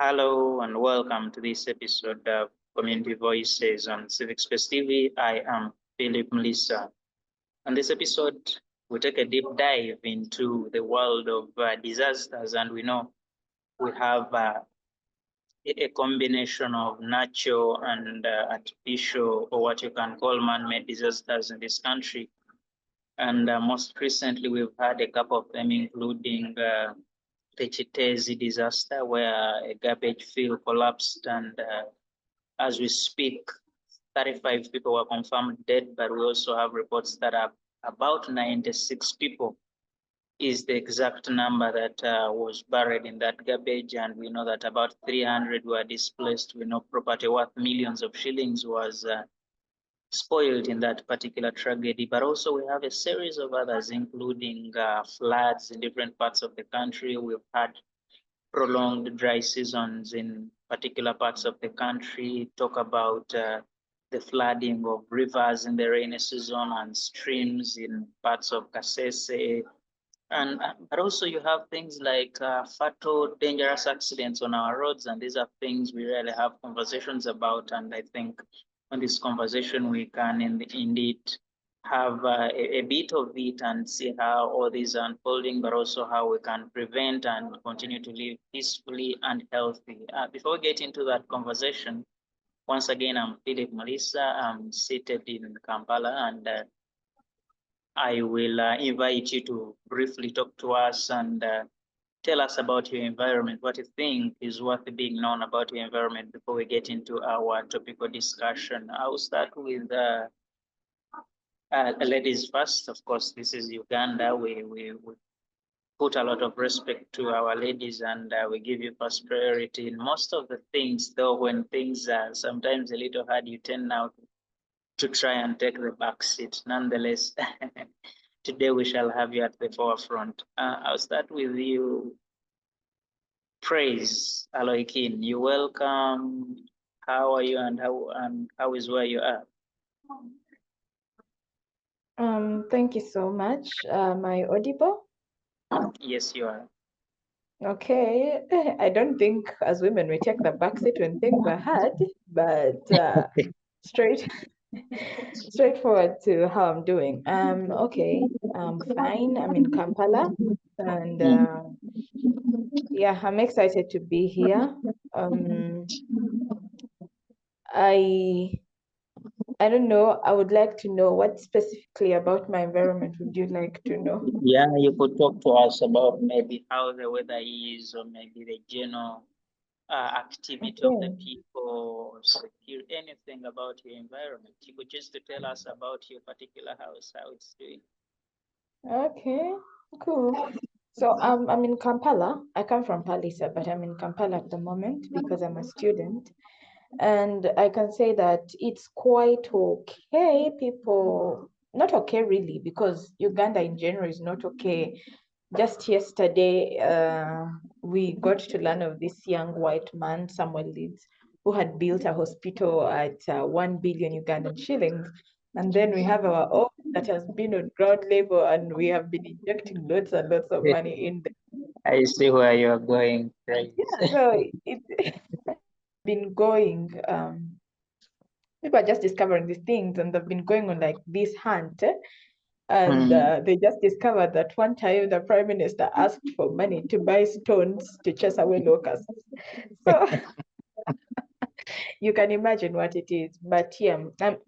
Hello and welcome to this episode of Community Voices on Civic Space TV. I am Phillip Muliisa. On this episode, we take a deep dive into the world of disasters, and we know we have a combination of natural and artificial, or what you can call man-made disasters in this country. And most recently, we've had a couple of them, including the Kiteezi disaster, where a garbage field collapsed, and as we speak, 35 people were confirmed dead, but we also have reports that about 96 people is the exact number that was buried in that garbage, and we know that about 300 were displaced. We know property worth millions of shillings was spoiled in that particular tragedy, but also we have a series of others, including floods in different parts of the country. We've had prolonged dry seasons in particular parts of the country, talk about the flooding of rivers in the rainy season and streams in parts of Kasese. And but also you have things like fatal, dangerous accidents on our roads, and these are things we really have conversations about. And I think on this conversation we can indeed have a bit of it and see how all these are unfolding, but also how we can prevent and continue to live peacefully and healthy. Before we get into that conversation, once again, I'm Phillip Muliisa. I'm seated in Kampala, and I will invite you to briefly talk to us and tell us about your environment, what you think is worth being known about your environment before we get into our topical discussion. I'll start with ladies first. Of course, this is Uganda. We put a lot of respect to our ladies, and we give you first priority in most of the things, though when things are sometimes a little hard, you tend now to try and take the back seat. Nonetheless, today we shall have you at the forefront. I'll start with you. Praise, Aloikin. You welcome. How are you, and how is where you are? Thank you so much. Am I audible? Yes, you are. Okay. I don't think as women we take the back seat when things are hard, but straightforward to how I'm doing. Okay. I'm fine. I'm in Kampala, and yeah, I'm excited to be here. I don't know. I would like to know what specifically about my environment would you like to know? Yeah, you could talk to us about maybe how the weather is, or maybe the general activity of the Okay. people, or secure anything about your environment. You could just tell us about your particular house, how it's doing. Okay. Cool. So I'm in Kampala. I come from Palisa, but I'm in Kampala at the moment because I'm a student. And I can say that it's quite okay. People, not okay really, because Uganda in general is not okay. Just yesterday, we got to learn of this young white man, Samuel Leeds, who had built a hospital at 1 billion Ugandan shillings. And then we have our own that has been on ground level, and we have been injecting lots and lots of money in there. I see where you're going, right? Yeah, so it's been going. People are just discovering these things, and they've been going on like this hunt. And they just discovered that one time the prime minister asked for money to buy stones to chase away locusts. So you can imagine what it is. But yeah,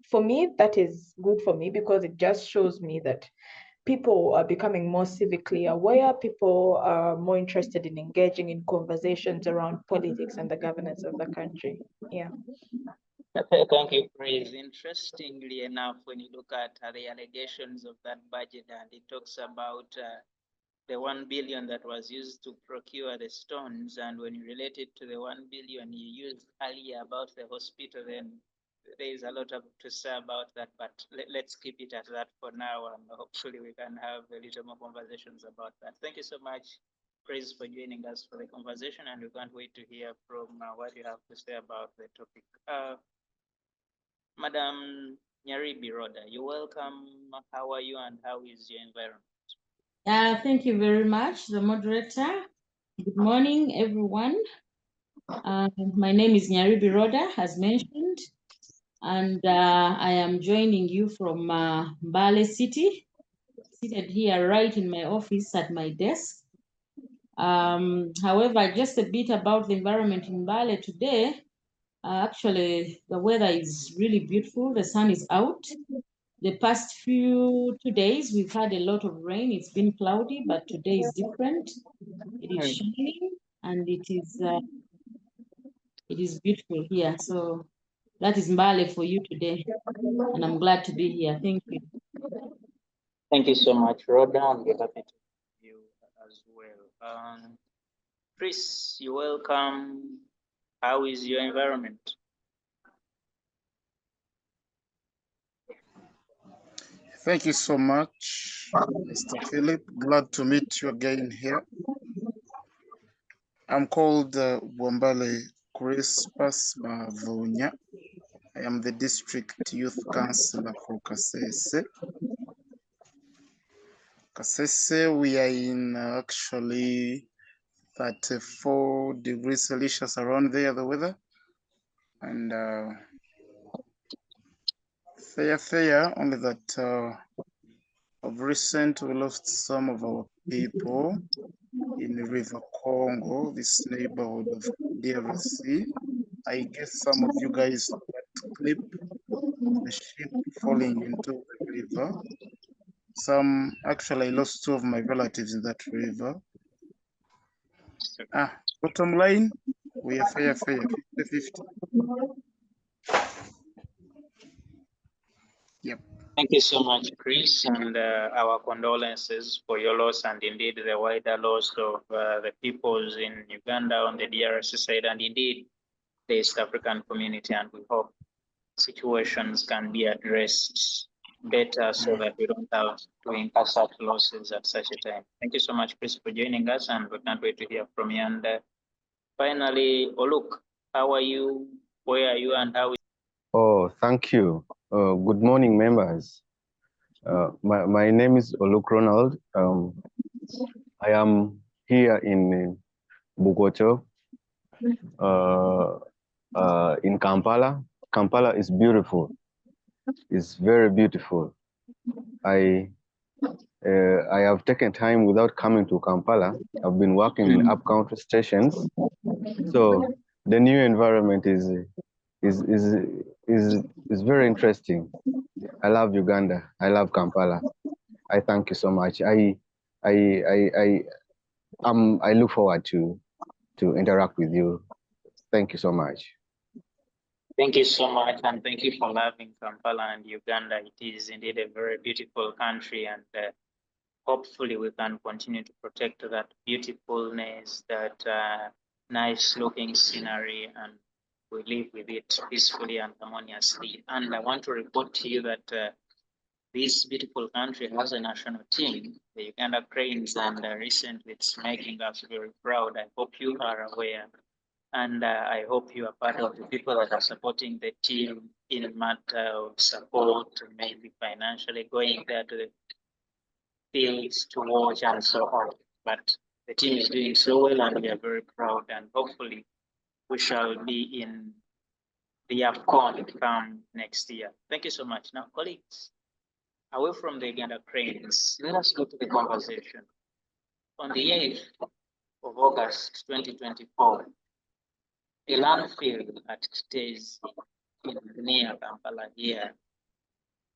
for me, that is good for me because it just shows me that people are becoming more civically aware. People are more interested in engaging in conversations around politics and the governance of the country. Yeah. Okay, thank you, Praise. Interestingly enough, when you look at the allegations of that budget, and it talks about the 1 billion that was used to procure the stones, and when you relate it to the 1 billion you used earlier about the hospital, then there is a lot to say about that, but let's keep it at that for now, and hopefully we can have a little more conversations about that. Thank you so much, Praise, for joining us for the conversation, and we can't wait to hear from what you have to say about the topic. Madam Nyaribi, Rhoda, you're welcome. How are you, and how is your environment? Thank you very much, the moderator. Good morning, everyone. My name is Nyaribi Rhoda, as mentioned, and I am joining you from Mbale City, seated here right in my office at my desk. However, just a bit about the environment in Mbale today. Actually, the weather is really beautiful. The sun is out. The past 2 days, we've had a lot of rain. It's been cloudy, but today is different. It is shining, and it is beautiful here. So that is Mbale for you today, and I'm glad to be here. Thank you. Thank you so much, Rhoda, and we're happy to have you as well. Chris, you're welcome. How is your environment? Thank you so much, Mr. Phillip. Glad to meet you again here. I'm called Bwambale Chrispus Mavuya. I am the district youth councillor for Kasese. Kasese, we are in actually 34 degrees Celsius around there, the weather. And fair, only that of recent we lost some of our people in the River Congo, this neighborhood of DRC. I guess some of you guys saw that clip of the ship falling into the river. Actually, I lost 2 of my relatives in that river. Bottom line, we are fair, 50-50. Yep. Thank you so much, Chris, and our condolences for your loss and indeed the wider loss of the peoples in Uganda on the DRC side and indeed the East African community. And we hope situations can be addressed better so that we don't have to incur such losses at such a time. Thank you so much, Chris, for joining us, and we can't wait to hear from you. And finally, Oluk, how are you? Where are you and how is Oh, thank you. Good morning, members. My name is Oluk Ronald. I am here in Bukoto, in Kampala. Kampala is beautiful. It's very beautiful. I have taken time without coming to Kampala. I've been working in up-country stations. So the new environment is very interesting. I love Uganda. I love Kampala. I thank you so much. I look forward to interact with you. Thank you so much. Thank you so much, and thank you for loving Kampala and Uganda. It is indeed a very beautiful country, and hopefully we can continue to protect that beautifulness, that nice-looking scenery, and we live with it peacefully and harmoniously. And I want to report to you that this beautiful country has a national team, the Uganda Cranes, and recently it's making us very proud. I hope you are aware. And I hope you are part of the people that are supporting the team in a matter of support, maybe financially going there to the fields to watch and so on. But the team is doing so well and we are very proud, and hopefully we shall be in the AFCON come next year. Thank you so much. Now, colleagues, away from the Uganda Cranes, let us go to the conversation. On the 8th of August 2024, a landfill at Kiteezi near Kampala here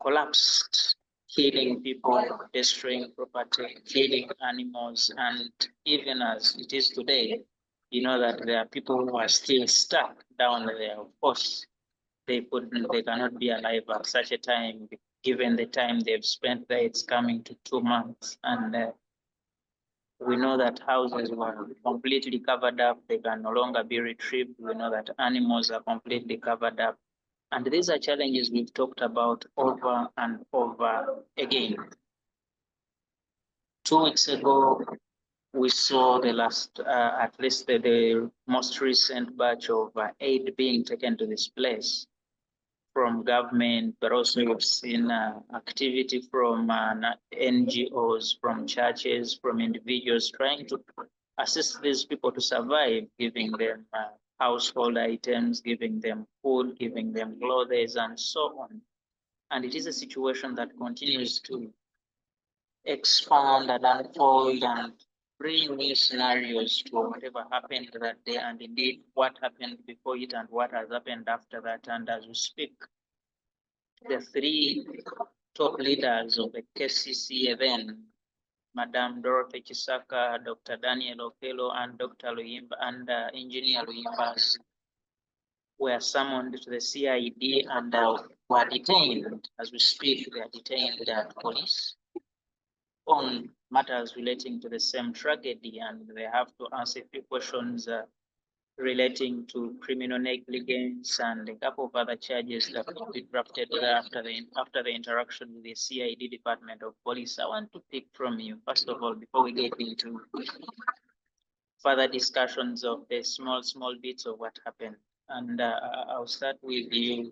collapsed, killing people, destroying property, killing animals, and even as it is today, you know that there are people who are still stuck down there. Of course, they cannot be alive at such a time, given the time they've spent there. It's coming to 2 months, and we know that houses were completely covered up. They can no longer be retrieved. We know that animals are completely covered up. And these are challenges we've talked about over and over again. 2 weeks ago, we saw the last, at least the most recent batch of aid being taken to this place from government, but also we've seen activity from NGOs, from churches, from individuals trying to assist these people to survive, giving them household items, giving them food, giving them clothes, and so on. And it is a situation that continues to expand and unfold and bring new scenarios to whatever happened that day, and indeed what happened before it and what has happened after that. And as we speak, the three top leaders of the KCCA then, Madam Dorothy Chisaka, Dr. Daniel Okello, and Dr. Luyimba and Engineer Luyimba were summoned to the CID and were detained. As we speak, they are detained at police on matters relating to the same tragedy, and they have to answer a few questions relating to criminal negligence and a couple of other charges that will be drafted after the interaction with the CID Department of Police. I want to pick from you, first of all, before we get into further discussions of the small bits of what happened. And I'll start with you,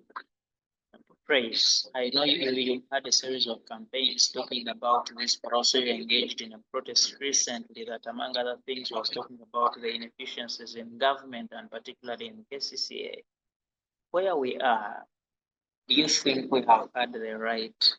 Praise. I know you had a series of campaigns talking about this, but also you engaged in a protest recently that, among other things, was talking about the inefficiencies in government and particularly in KCCA. Where we are, do you think we have had the right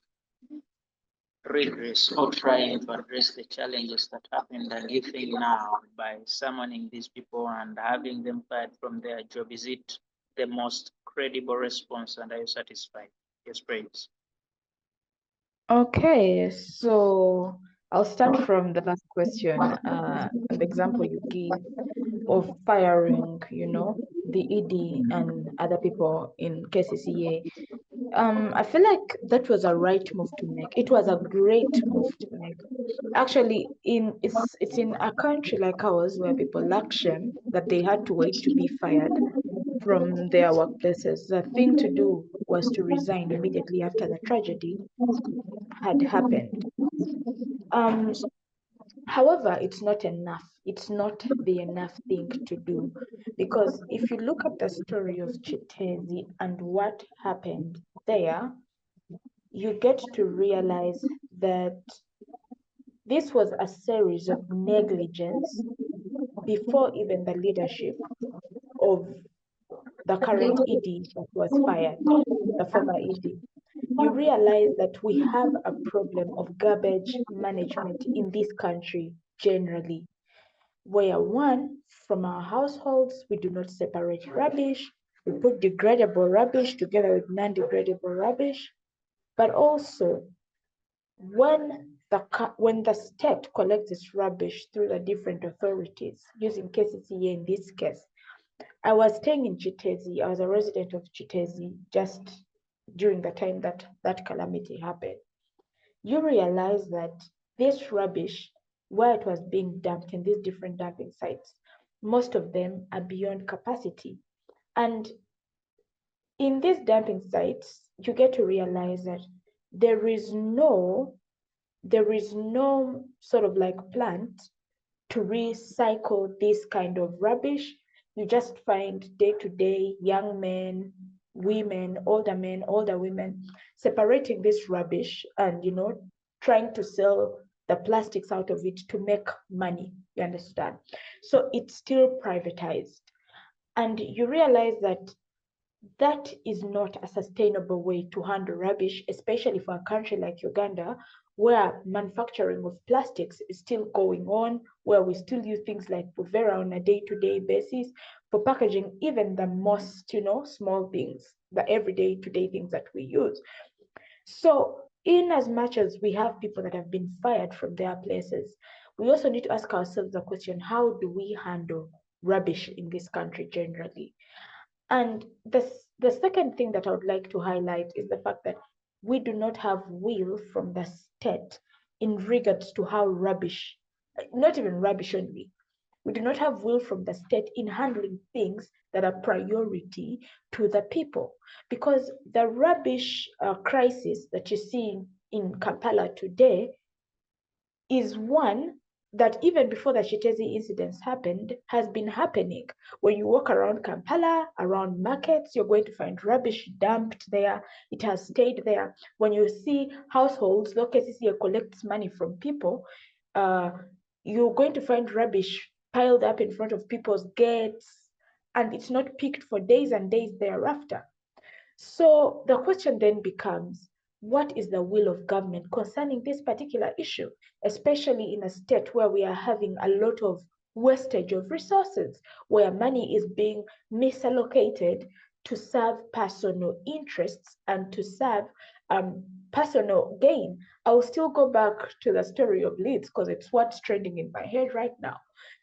redress or trying to address the challenges that happened? And you think now, by summoning these people and having them fired from their job, is it the most credible response, and are you satisfied? Yes, Praise. Okay, so I'll start from the last question, the example you give of firing, the ED and other people in KCCA. I feel like that was a right move to make. It was a great move to make. Actually, it's in a country like ours where people lack shame that they had to wait to be fired from their workplaces. The thing to do was to resign immediately after the tragedy had happened. However, it's not enough. It's not the enough thing to do, because if you look at the story of Kiteezi and what happened there, you get to realize that this was a series of negligence before even the leadership of the current ED that was fired, the former ED. You realize that we have a problem of garbage management in this country generally, where one, from our households, we do not separate rubbish. We put degradable rubbish together with non-degradable rubbish. But also, when the state collects its rubbish through the different authorities, using KCCA in this case, I was staying in Kiteezi. I was a resident of Kiteezi just during the time that calamity happened. You realize that this rubbish, where it was being dumped in these different dumping sites, most of them are beyond capacity. And in these dumping sites, you get to realize that there is no sort of like plant to recycle this kind of rubbish. You just find day to day young men, women, older women separating this rubbish and trying to sell the plastics out of it to make money. You understand? So it's still privatized. And you realize that is not a sustainable way to handle rubbish, especially for a country like Uganda, where manufacturing of plastics is still going on, where we still use things like Povera on a day-to-day basis for packaging even the most, small things, the everyday today things that we use. So in as much as we have people that have been fired from their places, we also need to ask ourselves the question, how do we handle rubbish in this country generally? And the second thing that I would like to highlight is the fact that we do not have will from the state in regards to how rubbish, not even rubbish only, we do not have will from the state in handling things that are priority to the people. Because the rubbish crisis that you see in Kampala today is one that even before the Kiteezi incidents happened, has been happening. When you walk around Kampala, around markets, you're going to find rubbish dumped there. It has stayed there. When you see households, though KCCA collects money from people, you're going to find rubbish piled up in front of people's gates and it's not picked for days and days thereafter. So the question then becomes, what is the will of government concerning this particular issue, especially in a state where we are having a lot of wastage of resources, where money is being misallocated to serve personal interests and to serve personal gain. I'll still go back to the story of Leeds because it's what's trending in my head right now.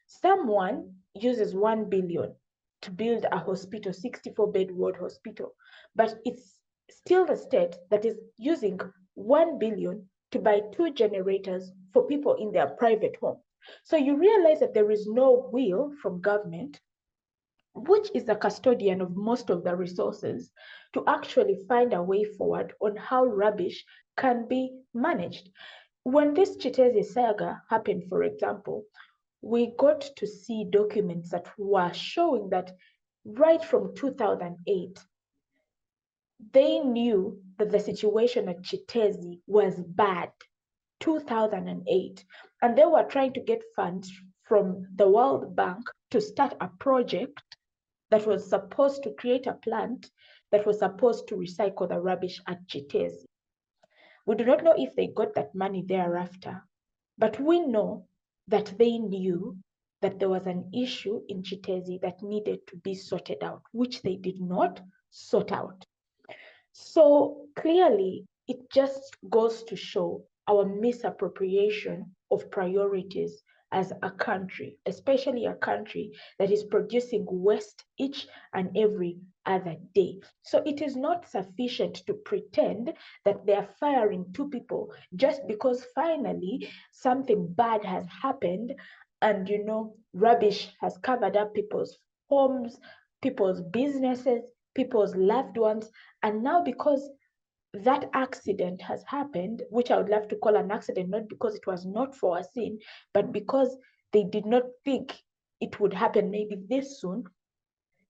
Someone uses 1 billion to build a hospital, 64-bed ward hospital, but it's still the state that is using 1 billion to buy 2 generators for people in their private home. So you realize that there is no will from government, which is the custodian of most of the resources, to actually find a way forward on how rubbish can be managed. When this Kiteezi saga happened, for example, we got to see documents that were showing that right from 2008, they knew that the situation at Kiteezi was bad, 2008, and they were trying to get funds from the World Bank to start a project that was supposed to create a plant that was supposed to recycle the rubbish at Kiteezi. We do not know if they got that money thereafter, but we know that they knew that there was an issue in Kiteezi that needed to be sorted out, which they did not sort out. So clearly, it just goes to show our misappropriation of priorities as a country, especially a country that is producing waste each and every other day. So it is not sufficient to pretend that they are firing 2 people just because finally something bad has happened and, you know, rubbish has covered up people's homes, people's businesses, people's loved ones. And now because that accident has happened, which I would love to call an accident, not because it was not foreseen, but because they did not think it would happen maybe this soon,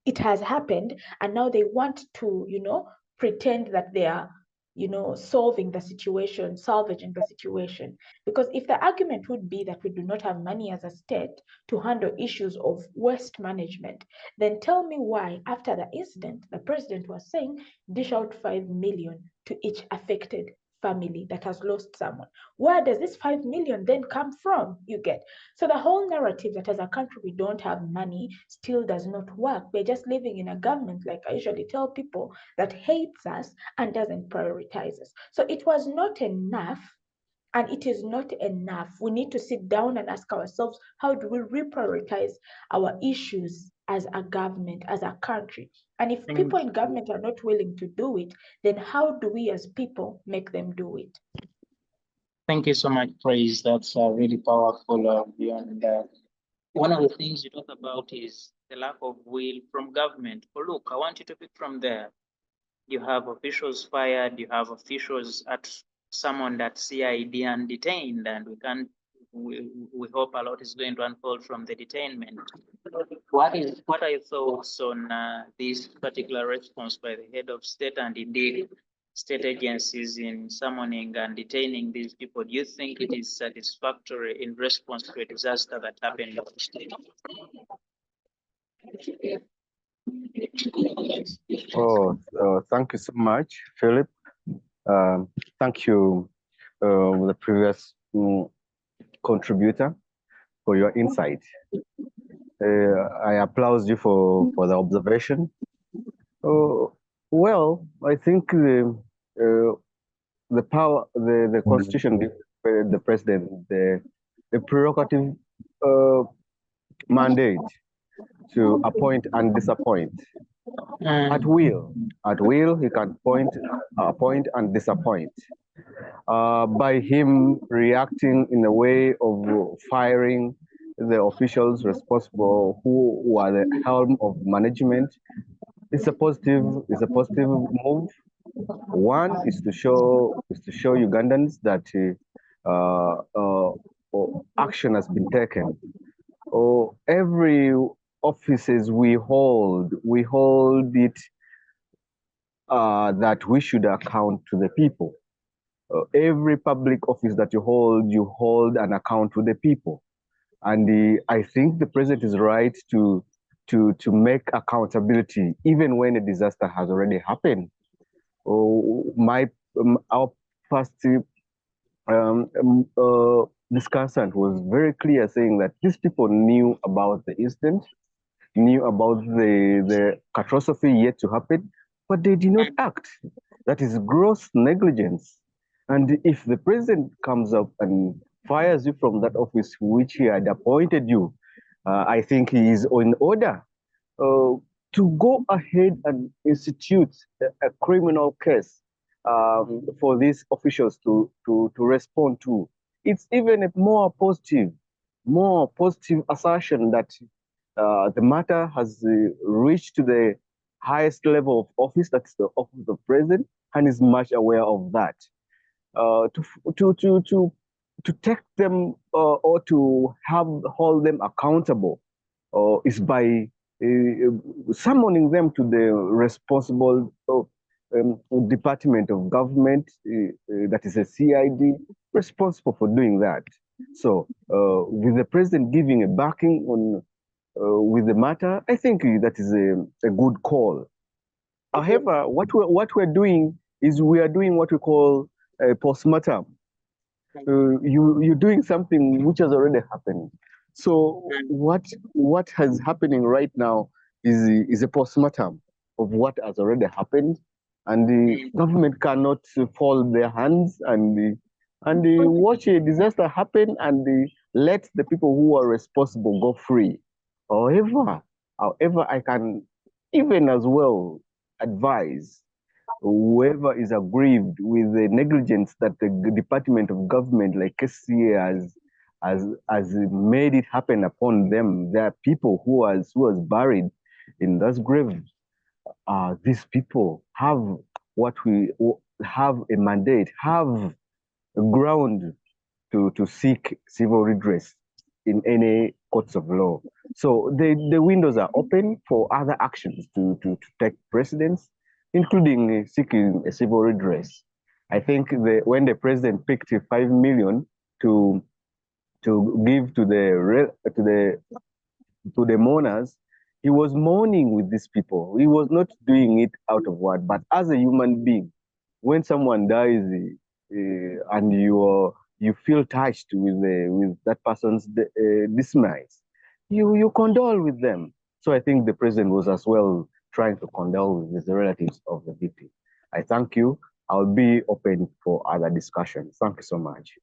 it has happened. And now they want to, you know, pretend that they are, you know, solving the situation, salvaging the situation. Because if the argument would be that we do not have money as a state to handle issues of waste management, then tell me why, after the incident, the president was saying, dish out 5 million to each affected family that has lost someone. Where does this 5 million then come from? You get. So the whole narrative that as a country we don't have money still does not work. We're just living in a government, like I usually tell people, that hates us and doesn't prioritize us. So it was not enough, and it is not enough. We need to sit down and ask ourselves, how do we reprioritize our issues as a government, as a country? And if people in government are not willing to do it, then how do we as people make them do it? Thank you so much, Praise. That's really powerful of you. And one of the things you talk about is the lack of will from government. Oluk, I want you to pick from there. You have officials fired, you have officials at someone at CID and detained, and we hope a lot is going to unfold from the detainment. What are your thoughts on this particular response by the head of state and indeed state agencies in summoning and detaining these people? Do you think it is satisfactory in response to a disaster that happened in the state? Thank you so much, Philip. Thank you, the previous contributor, for your insight. I applaud you for the observation. Well, I think the power, the constitution gives the president the prerogative mandate to appoint and disappoint at will. At will, he can appoint and disappoint. By him reacting in a way of firing the officials responsible who are the helm of management, it's a positive move. One is to show Ugandans that action has been taken. Every offices we hold it that we should account to the people. Every public office that you hold an account to the people. And I think the president is right to to make accountability even when a disaster has already happened. Our first discussant was very clear, saying that these people knew about the incident, knew about the catastrophe yet to happen, but they did not act. That is gross negligence. And if the president comes up and fires you from that office which he had appointed you, I think he is in order to go ahead and institute a criminal case for these officials to respond to. It's even a more positive assertion that the matter has reached to the highest level of office, that's the office of the president, and is much aware of that. To take them or to hold them accountable is by summoning them to the responsible department of government, that is a CID, responsible for doing that. So with the president giving a backing on with the matter, I think that is a good call. However, what we're doing is we are doing what we call a postmortem. You're doing something which has already happened. So what has happening right now is a postmortem of what has already happened, and the government cannot fold their hands and watch a disaster happen and let the people who are responsible go free. However, I can even as well advise whoever is aggrieved with the negligence that the Department of Government like Kasese has made it happen upon them. There are people who was buried in those graves. These people have what we have a mandate, have a ground to seek civil redress in any courts of law. So the windows are open for other actions to take precedence, including seeking a civil redress. I think when the president picked 5 million to give to the mourners, he was mourning with these people. He was not doing it out of what, but as a human being, when someone dies and you feel touched with that person's demise, you condole with them. So I think the president was as well trying to condole with the relatives of the victim. I thank you. I'll be open for other discussions. Thank you so much.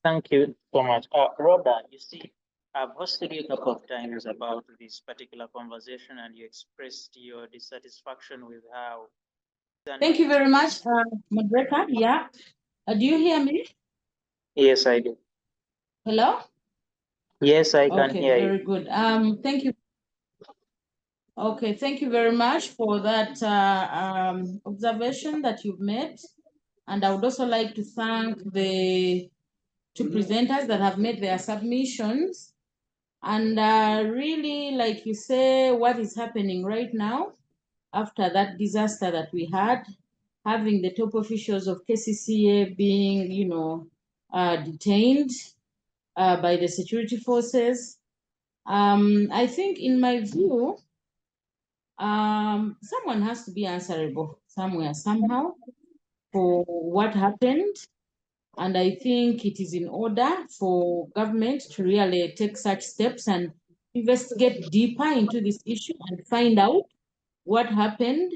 Thank you so much. Rhoda, you see, I've hosted you a couple of times about this particular conversation, and you expressed your dissatisfaction with how. Thank you very much, moderator. Yeah. Do you hear me? Yes, I do. Hello? Yes, I can Okay, hear you. very good. Thank you. Okay, thank you very much for that observation that you've made. And I would also like to thank the two presenters that have made their submissions. And really, like you say, what is happening right now after that disaster that we had, having the top officials of KCCA being, detained by the security forces. I think in my view, someone has to be answerable somewhere, somehow, for what happened. And I think it is in order for government to really take such steps and investigate deeper into this issue and find out what happened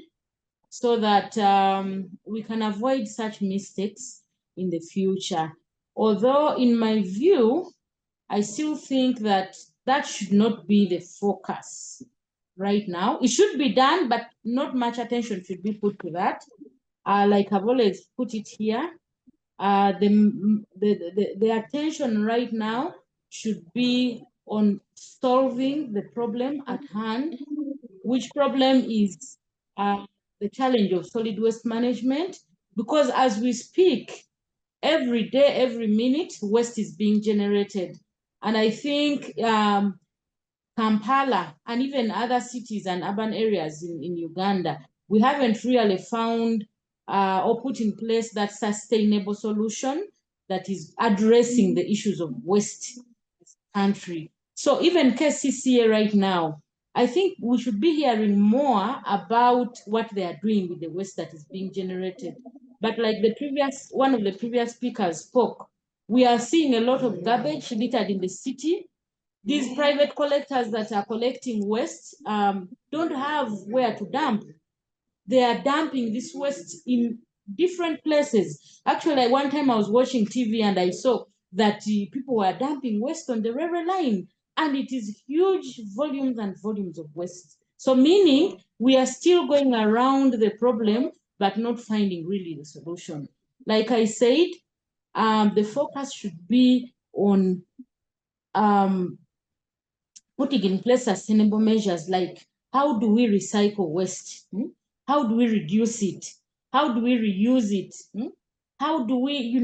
so that we can avoid such mistakes in the future. Although in my view, I still think that that should not be the focus right now. It should be done, but not much attention should be put to that. Like I've always put it here, the attention right now should be on solving the problem at hand, which problem is the challenge of solid waste management, because as we speak, every day, every minute, waste is being generated. And I think Kampala and even other cities and urban areas in Uganda, we haven't really found or put in place that sustainable solution that is addressing the issues of waste in this country. So even KCCA right now, I think we should be hearing more about what they are doing with the waste that is being generated. But like one of the previous speakers spoke, we are seeing a lot of garbage littered in the city. These private collectors that are collecting waste don't have where to dump. They are dumping this waste in different places. Actually, one time I was watching TV and I saw that people were dumping waste on the railway line, and it is huge volumes and volumes of waste. So meaning we are still going around the problem, but not finding really the solution. Like I said, the focus should be on putting in place sustainable measures like how do we recycle waste? How do we reduce it? How do we reuse it? How do we,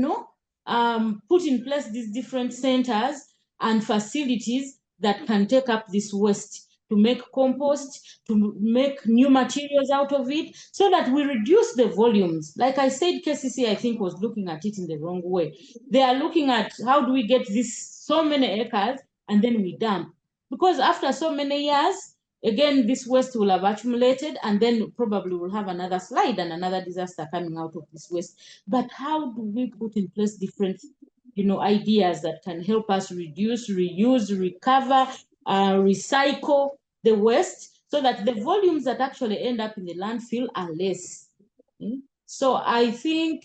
put in place these different centers and facilities that can take up this waste to make compost, to make new materials out of it, so that we reduce the volumes. Like I said, KCC, I think, was looking at it in the wrong way. They are looking at how do we get this so many acres and then we dump. Because after so many years, again, this waste will have accumulated and then probably we'll have another slide and another disaster coming out of this waste. But how do we put in place different, ideas that can help us reduce, reuse, recover, recycle the waste so that the volumes that actually end up in the landfill are less? So I think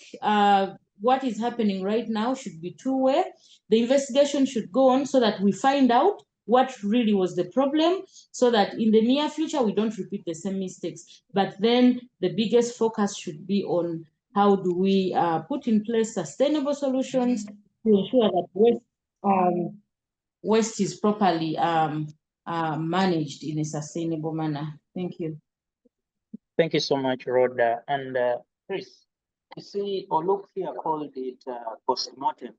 what is happening right now should be two-way. The investigation should go on so that we find out what really was the problem, so that in the near future we don't repeat the same mistakes. But then the biggest focus should be on how do we put in place sustainable solutions to ensure that waste is properly managed in a sustainable manner. Thank you. Thank you so much, Rhoda. And Chris, you see, Oluk here called it post-mortem.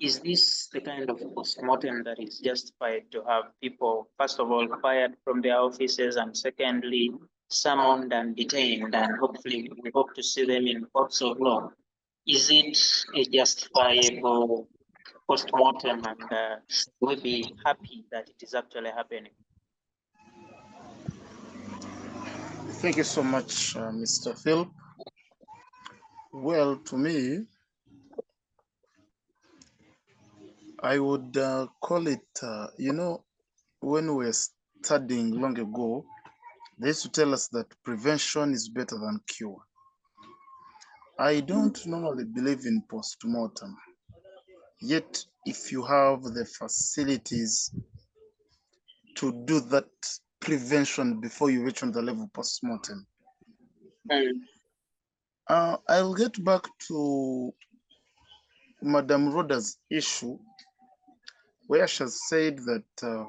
Is this the kind of post-mortem that is justified to have people, first of all, fired from their offices, and secondly, summoned and detained, and hopefully we hope to see them in courts of law? Is it a justifiable post-mortem, and we'll be happy that it is actually happening? Thank you so much, Mr. Phillip. Well, to me, I would call it, when we were studying long ago, they used to tell us that prevention is better than cure. I don't normally believe in post-mortem. Yet, if you have the facilities to do that prevention before you reach on the level post-mortem, I'll get back to Madam Rhoda's issue, where she has said that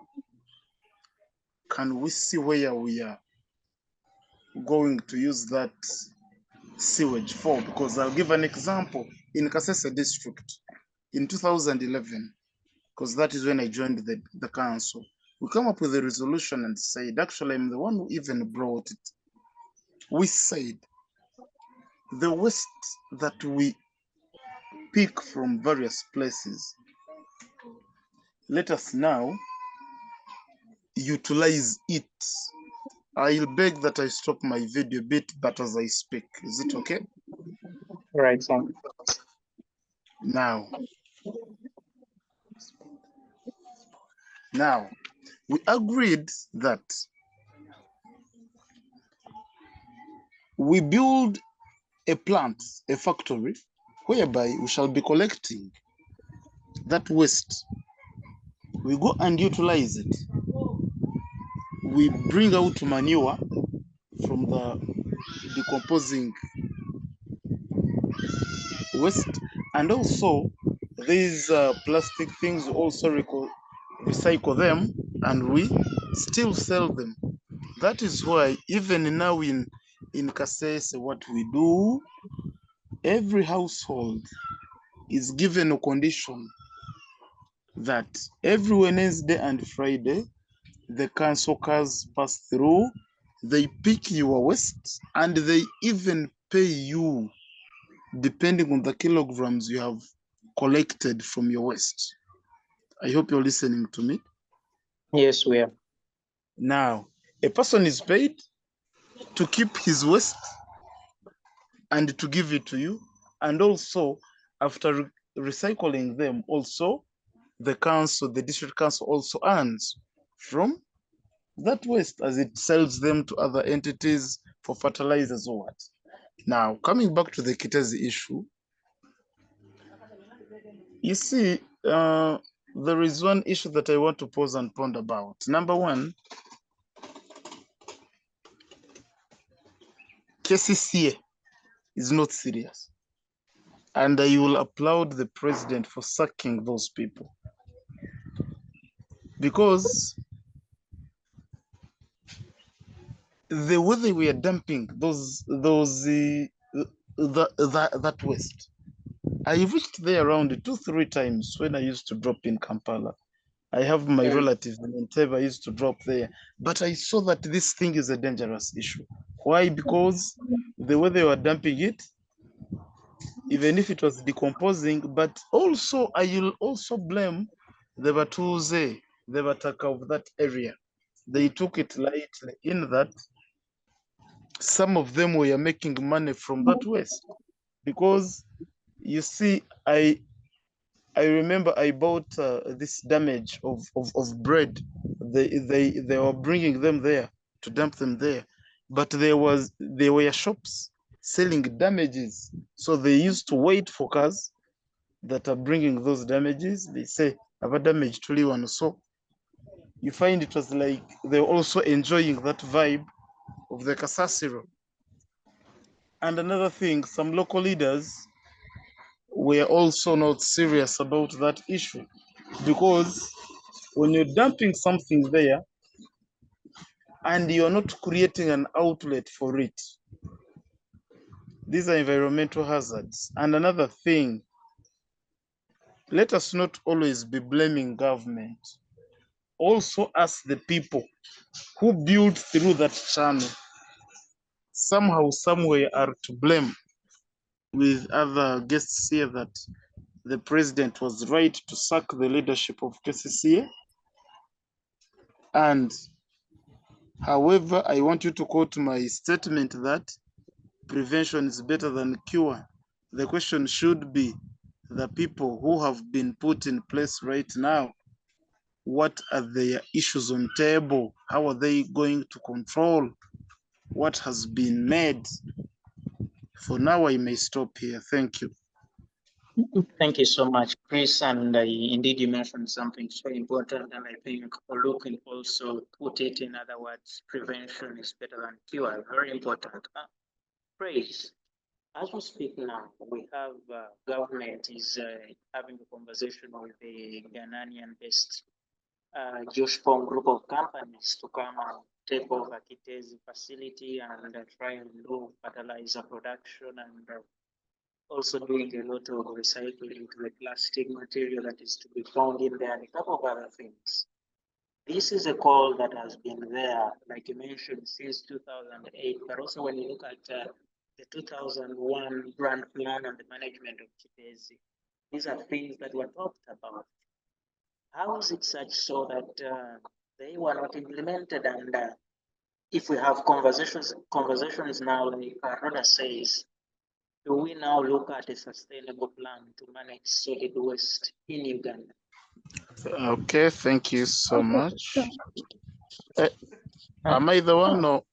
can we see where we are going to use that sewage for? Because I'll give an example. In Kasese district in 2011, because that is when I joined the council, we come up with a resolution and said, actually I'm the one who even brought it. We said the waste that we pick from various places, let us now utilize it. I'll beg that I stop my video bit, but as I speak, is it okay? Right, so Now, we agreed that we build a plant, a factory, whereby we shall be collecting that waste. We go and utilize it. We bring out manure from the decomposing waste, and also these plastic things also recycle them, and we still sell them. That is why even now in Kasese, what we do, every household is given a condition that every Wednesday and Friday, the council cars pass through, they pick your waste, and they even pay you depending on the kilograms you have collected from your waste. I hope you're listening to me. yes, we are. Now, a person is paid to keep his waste and to give it to you. And also, after recycling them, also, the council, the district council also earns from that waste as it sells them to other entities for fertilizers or what. Now, coming back to the Kiteezi issue, you see, there is one issue that I want to pause and ponder about. Number one, KCCA is not serious. And I will applaud the president for sacking those people. Because the way they were dumping that waste, I reached there around 2-3 times when I used to drop in Kampala. I have my relatives in Entebbe, I used to drop there. But I saw that this thing is a dangerous issue. Why? Because the way they were dumping it, even if it was decomposing, but also I will also blame the Batuze, the Bataka of that area. They took it lightly in that some of them were making money from that waste. Because you see, I remember I bought this damage of bread. They were bringing them there to dump them there, but there were shops selling damages, so they used to wait for cars that are bringing those damages. They say have a damage to Liwan, so you find it was like they're also enjoying that vibe of the Kasese. And another thing, some local leaders were also not serious about that issue, because when you're dumping something there and you're not creating an outlet for it, these are environmental hazards. And another thing, let us not always be blaming government. Also ask the people who built through that channel, somehow, somewhere are to blame. With other guests here that the president was right to sack the leadership of KCCA. And however, I want you to quote my statement that prevention is better than cure. The question should be the people who have been put in place right now, what are their issues on table? How are they going to control what has been made? For now, I may stop here. Thank you. Thank you so much, Chris. And indeed, you mentioned something so important, and I think Oluk can also put it in other words: prevention is better than cure. Very important. Praise. As we speak now, we have government is having a conversation with the Ghanaian-based Josh Pong group of companies to come and take over Kiteezi facility and try and do fertilizer production and also doing a lot of recycling to the plastic material that is to be found in there and a couple of other things. This is a call that has been there, like you mentioned, since 2008, but also when you look at the 2001 brand plan and the management of Kiteezi, these are things that were talked about. How is it such so that they were not implemented? And if we have conversations now, like Rhoda says, do we now look at a sustainable plan to manage solid waste in Uganda? Okay, thank you so much. Am I the one or?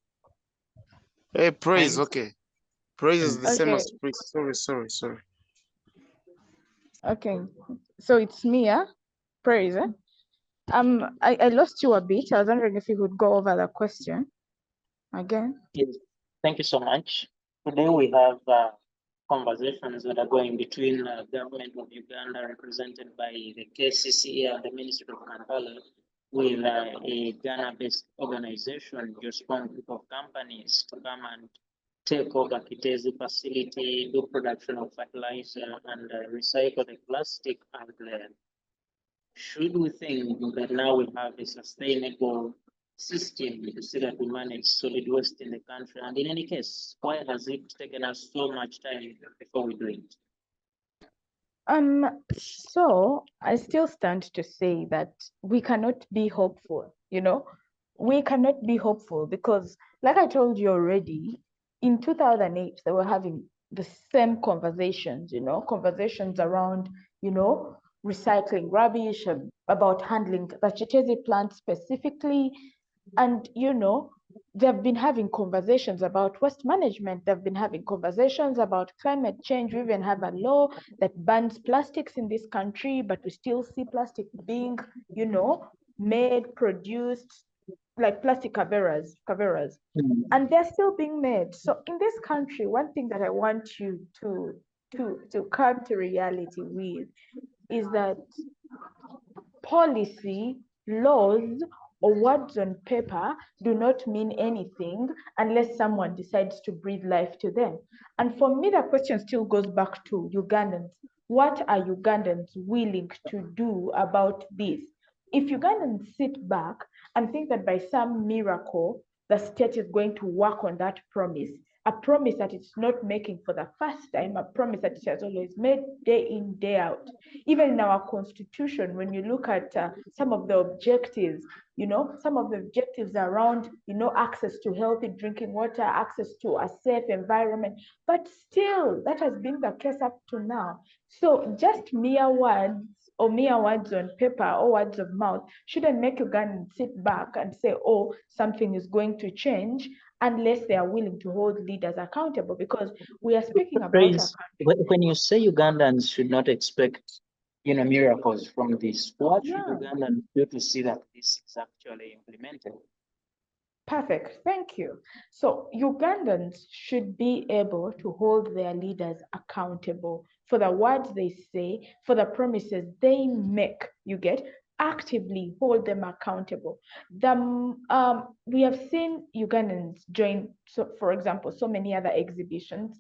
Hey, Praise, okay. Praise is the same as Praise. Sorry. Okay, so it's me, yeah? Praise, eh? I lost you a bit. I was wondering if you could go over the question again. Yes. Thank you so much. Today we have conversations that are going between government of Uganda, represented by the KCCA and the Ministry of Kampala, with a Ghana-based organization, just one group of companies, to come and take over Kiteezi facility, do production of fertilizer, and recycle the plastic out there. Should we think that now we have a sustainable system to see that we manage solid waste in the country? And in any case, why has it taken us so much time before we do it? So I still stand to say that we cannot be hopeful, we cannot be hopeful because, like I told you already, in 2008, they were having the same conversations, conversations around, recycling rubbish, about handling the Kiteezi plant specifically. And, they've been having conversations about waste management. They've been having conversations about climate change. We even have a law that bans plastics in this country, but we still see plastic being, made, produced, like plastic caveras, and they're still being made. So in this country, one thing that I want you to come to reality with is that policy, laws, or words on paper do not mean anything unless someone decides to breathe life to them. And for me, the question still goes back to Ugandans. What are Ugandans willing to do about this? If Ugandans sit back and think that by some miracle, the state is going to work on that promise, a promise that it's not making for the first time, a promise that it has always made day in, day out. Even in our constitution, when you look at some of the objectives, some of the objectives around, access to healthy drinking water, access to a safe environment, but still that has been the case up to now. So just mere words on paper or words of mouth shouldn't make Ugandans sit back and say, oh, something is going to change, unless they are willing to hold leaders accountable, because we are speaking about a country. When you say Ugandans should not expect, miracles from this, what should Ugandans do to see that this is actually implemented? Perfect, thank you. So Ugandans should be able to hold their leaders accountable for the words they say, for the promises they make, you get? Actively hold them accountable. We have seen Ugandans join, so for example, so many other exhibitions,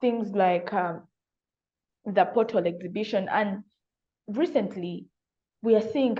things like the Portal exhibition, and recently we are seeing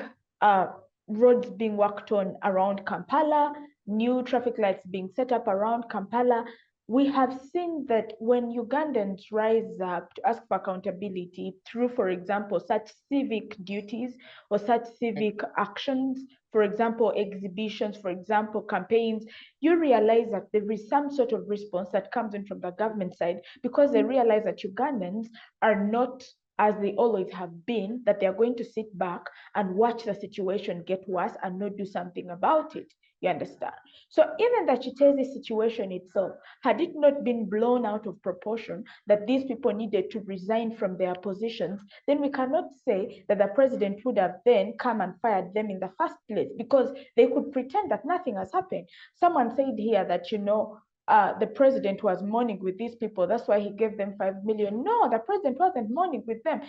roads being worked on around Kampala, new traffic lights being set up around Kampala. We have seen that when Ugandans rise up to ask for accountability through, for example, such civic duties or such civic actions, for example, exhibitions, for example, campaigns, you realize that there is some sort of response that comes in from the government side, because they realize that Ugandans are not, as they always have been, that they are going to sit back and watch the situation get worse and not do something about it. You understand? So even the Kiteezi situation itself, had it not been blown out of proportion that these people needed to resign from their positions, then we cannot say that the president would have then come and fired them in the first place, because they could pretend that nothing has happened. Someone said here that, the president was mourning with these people. That's why he gave them 5 million. No, the president wasn't mourning with them.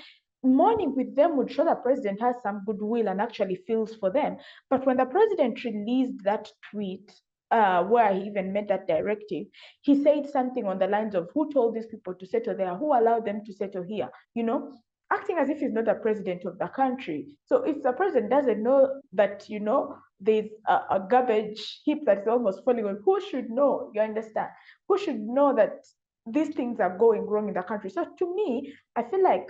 Mourning with them would show the president has some goodwill and actually feels for them. But when the president released that tweet, where he even made that directive, he said something on the lines of, who told these people to settle there? Who allowed them to settle here? Acting as if he's not the president of the country. So if the president doesn't know that, there's a garbage heap that's almost falling on, who should know? You understand? Who should know that these things are going wrong in the country? So to me, I feel like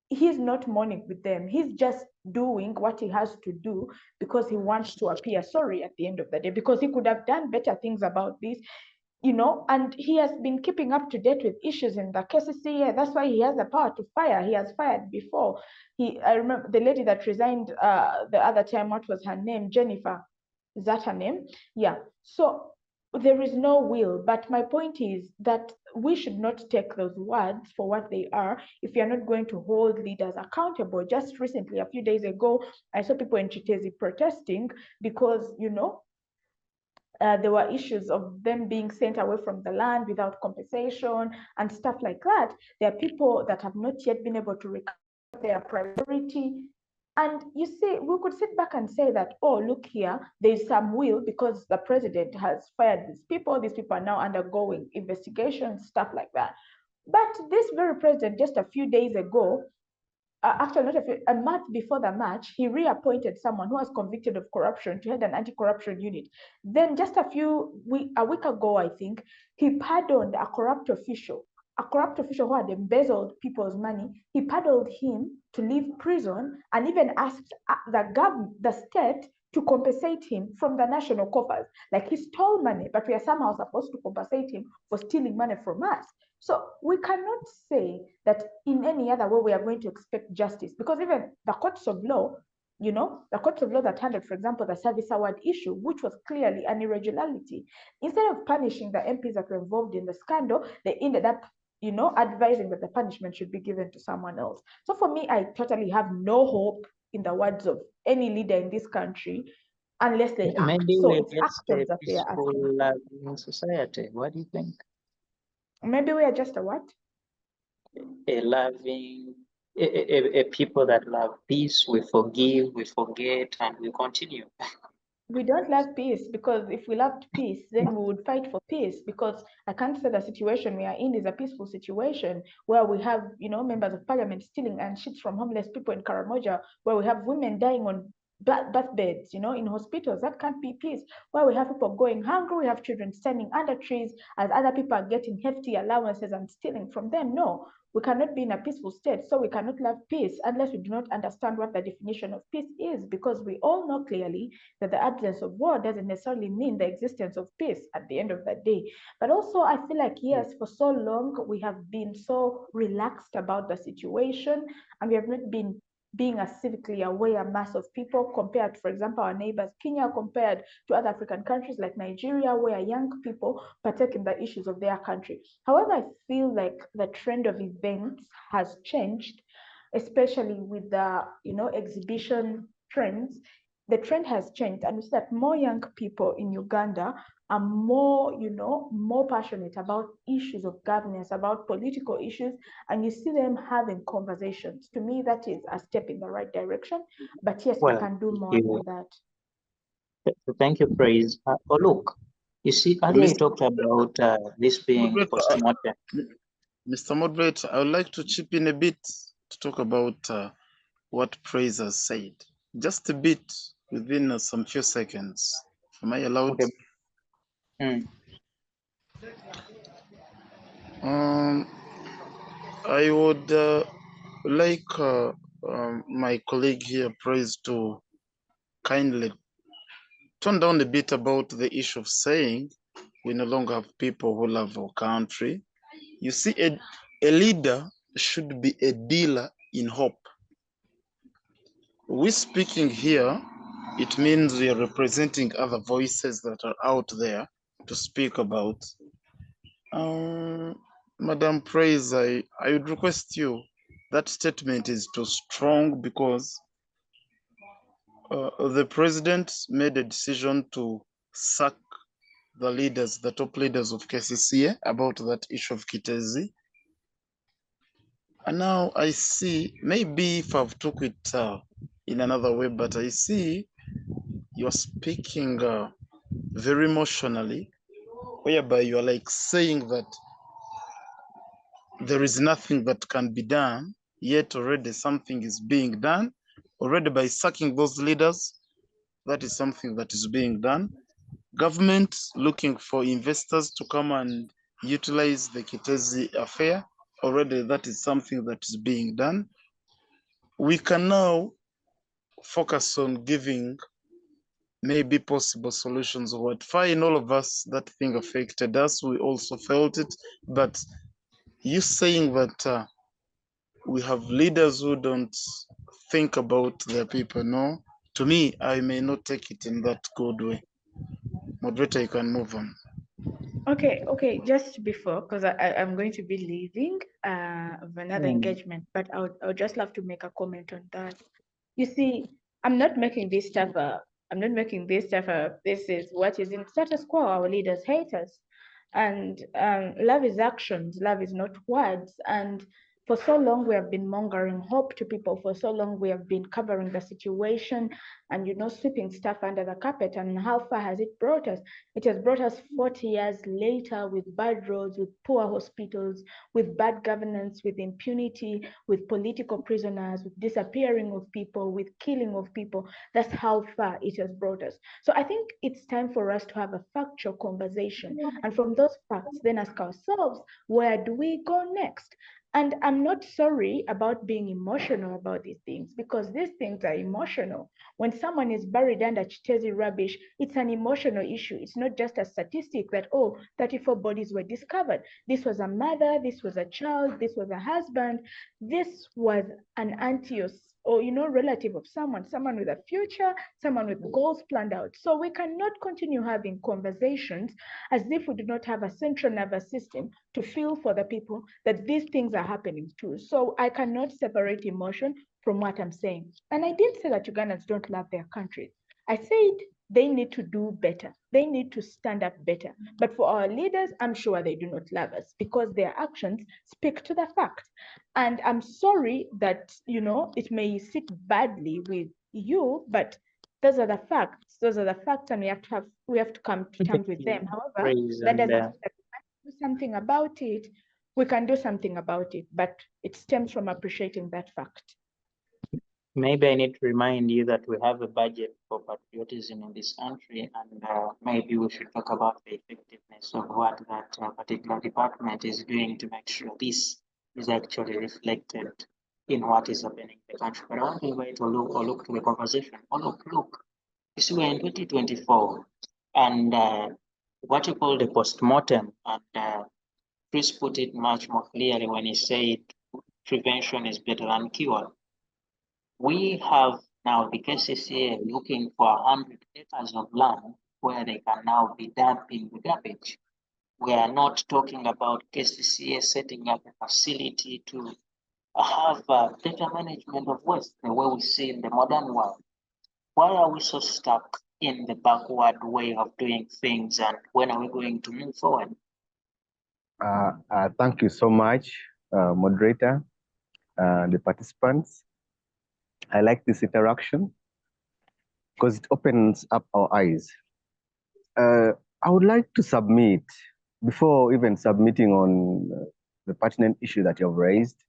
he's not mourning with them. He's just doing what he has to do because he wants to appear sorry at the end of the day, because he could have done better things about this, and he has been keeping up to date with issues in the Kasese. That's why he has the power to fire. He has fired before. I remember the lady that resigned the other time, what was her name? Jennifer. Is that her name? Yeah. So there is no will. But my point is that we should not take those words for what they are if you're not going to hold leaders accountable. Just recently, a few days ago, I saw people in Kiteezi protesting because, there were issues of them being sent away from the land without compensation and stuff like that. There are people that have not yet been able to recover their priority. And you see, we could sit back and say that, oh, look here, there's some will because the president has fired these people. These people are now undergoing investigations, stuff like that. But this very president, just a few days ago, actually not a month before the match, he reappointed someone who was convicted of corruption to head an anti-corruption unit. Then just a week ago, I think, he pardoned a corrupt official who had embezzled people's money. He pardoned him to leave prison and even asked the state to compensate him from the national coffers. Like he stole money, but we are somehow supposed to compensate him for stealing money from us. So we cannot say that in any other way we are going to expect justice, because even the courts of law, the courts of law that handled, for example, the service award issue, which was clearly an irregularity, instead of punishing the MPs that were involved in the scandal, they ended up, advising that the punishment should be given to someone else. So for me, I totally have no hope, in the words of any leader in this country, unless they act. Maybe So we're it's just a actions that they are peaceful, asking. loving society. What do you think? Maybe we are just a what? A loving, a people that love peace. We forgive, we forget, and we continue. We don't love peace, because if we loved peace, then we would fight for peace, because I can't say the situation we are in is a peaceful situation where we have, members of parliament stealing and shit from homeless people in Karamoja, where we have women dying on birthbeds, in hospitals. That can't be peace. Where we have people going hungry, we have children standing under trees as other people are getting hefty allowances and stealing from them. No, we cannot be in a peaceful state. So we cannot love peace unless we do not understand what the definition of peace is, because we all know clearly that the absence of war doesn't necessarily mean the existence of peace at the end of the day. But also, I feel like, yes, for so long, we have been so relaxed about the situation, and we have not been being a civically aware mass of people compared, for example, our neighbors Kenya, compared to other African countries like Nigeria, where young people partake in the issues of their country. However, I feel like the trend of events has changed, especially with the exhibition trends. The trend has changed, and we see that more young people in Uganda are more, more passionate about issues of governance, about political issues, and you see them having conversations. To me, that is a step in the right direction. But yes, we can do more than that. Thank you, Praise. Oluk, you see, earlier you talked about this being post-mortem. Mr. Moderator, I would like to chip in a bit to talk about what Praise has said. Just a bit, within some few seconds. Am I allowed? Okay. I would like my colleague here, Praise, to kindly tone down a bit about the issue of saying we no longer have people who love our country. You see, a leader should be a dealer in hope. We speaking here, it means we are representing other voices that are out there to speak about. Madam Praise, I would request you, that statement is too strong, because the president made a decision to sack the leaders, the top leaders of Kasese, about that issue of Kiteezi. And now I see, maybe if I've took it in another way, but I see you're speaking very emotionally, whereby you are like saying that there is nothing that can be done, yet already something is being done. Already by sacking those leaders, that is something that is being done. Government looking for investors to come and utilize the Kiteezi affair, already that is something that is being done. We can now focus on giving maybe possible solutions of what. Fine, all of us, that thing affected us, we also felt it, but you saying that we have leaders who don't think about their people, no? To me, I may not take it in that good way. Moderator, you can move on. Okay, just before, because I'm going to be leaving of another engagement, but I would just love to make a comment on that. You see, I'm not making this stuff this is what is in status quo. Our leaders hate us. And love is actions, love is not words. And for so long, we have been mongering hope to people. For so long, we have been covering the situation and, sweeping stuff under the carpet. And how far has it brought us? It has brought us 40 years later with bad roads, with poor hospitals, with bad governance, with impunity, with political prisoners, with disappearing of people, with killing of people. That's how far it has brought us. So I think it's time for us to have a factual conversation. And from those facts, then ask ourselves, where do we go next? And I'm not sorry about being emotional about these things, because these things are emotional. When someone is buried under Kiteezi rubbish, it's an emotional issue. It's not just a statistic that, oh, 34 bodies were discovered. This was a mother, this was a child, this was a husband, this was an auntie or relative of someone with a future, someone with goals planned out. So we cannot continue having conversations as if we do not have a central nervous system to feel for the people that these things are happening too. So I cannot separate emotion from what I'm saying. And I didn't say that Ugandans don't love their country. I said they need to do better. They need to stand up better. But for our leaders, I'm sure they do not love us because their actions speak to the fact. And I'm sorry that, it may sit badly with you, but those are the facts. Those are the facts, and we have to come to terms with them. However, Praise that and doesn't mean that we can't do something about it. We can do something about it, but it stems from appreciating that fact. maybe I need to remind you that we have a budget for patriotism in this country, and maybe we should talk about the effectiveness of what that particular department is doing to make sure this is actually reflected in what is happening in the country. But I want to invite Oluk to the conversation. Oluk, look, you see, we're in 2024, and what you call the postmortem, and Chris put it much more clearly when he said prevention is better than cure. We have now the Kasese looking for 100 acres of land where they can now be dumping the garbage. We are not talking about KCCA setting up a facility to have better management of waste, the way we see in the modern world. Why are we so stuck in the backward way of doing things, and when are we going to move forward? Thank you so much, moderator, the participants. I like this interaction because it opens up our eyes. I would like to submit, before even submitting on the pertinent issue that you have raised,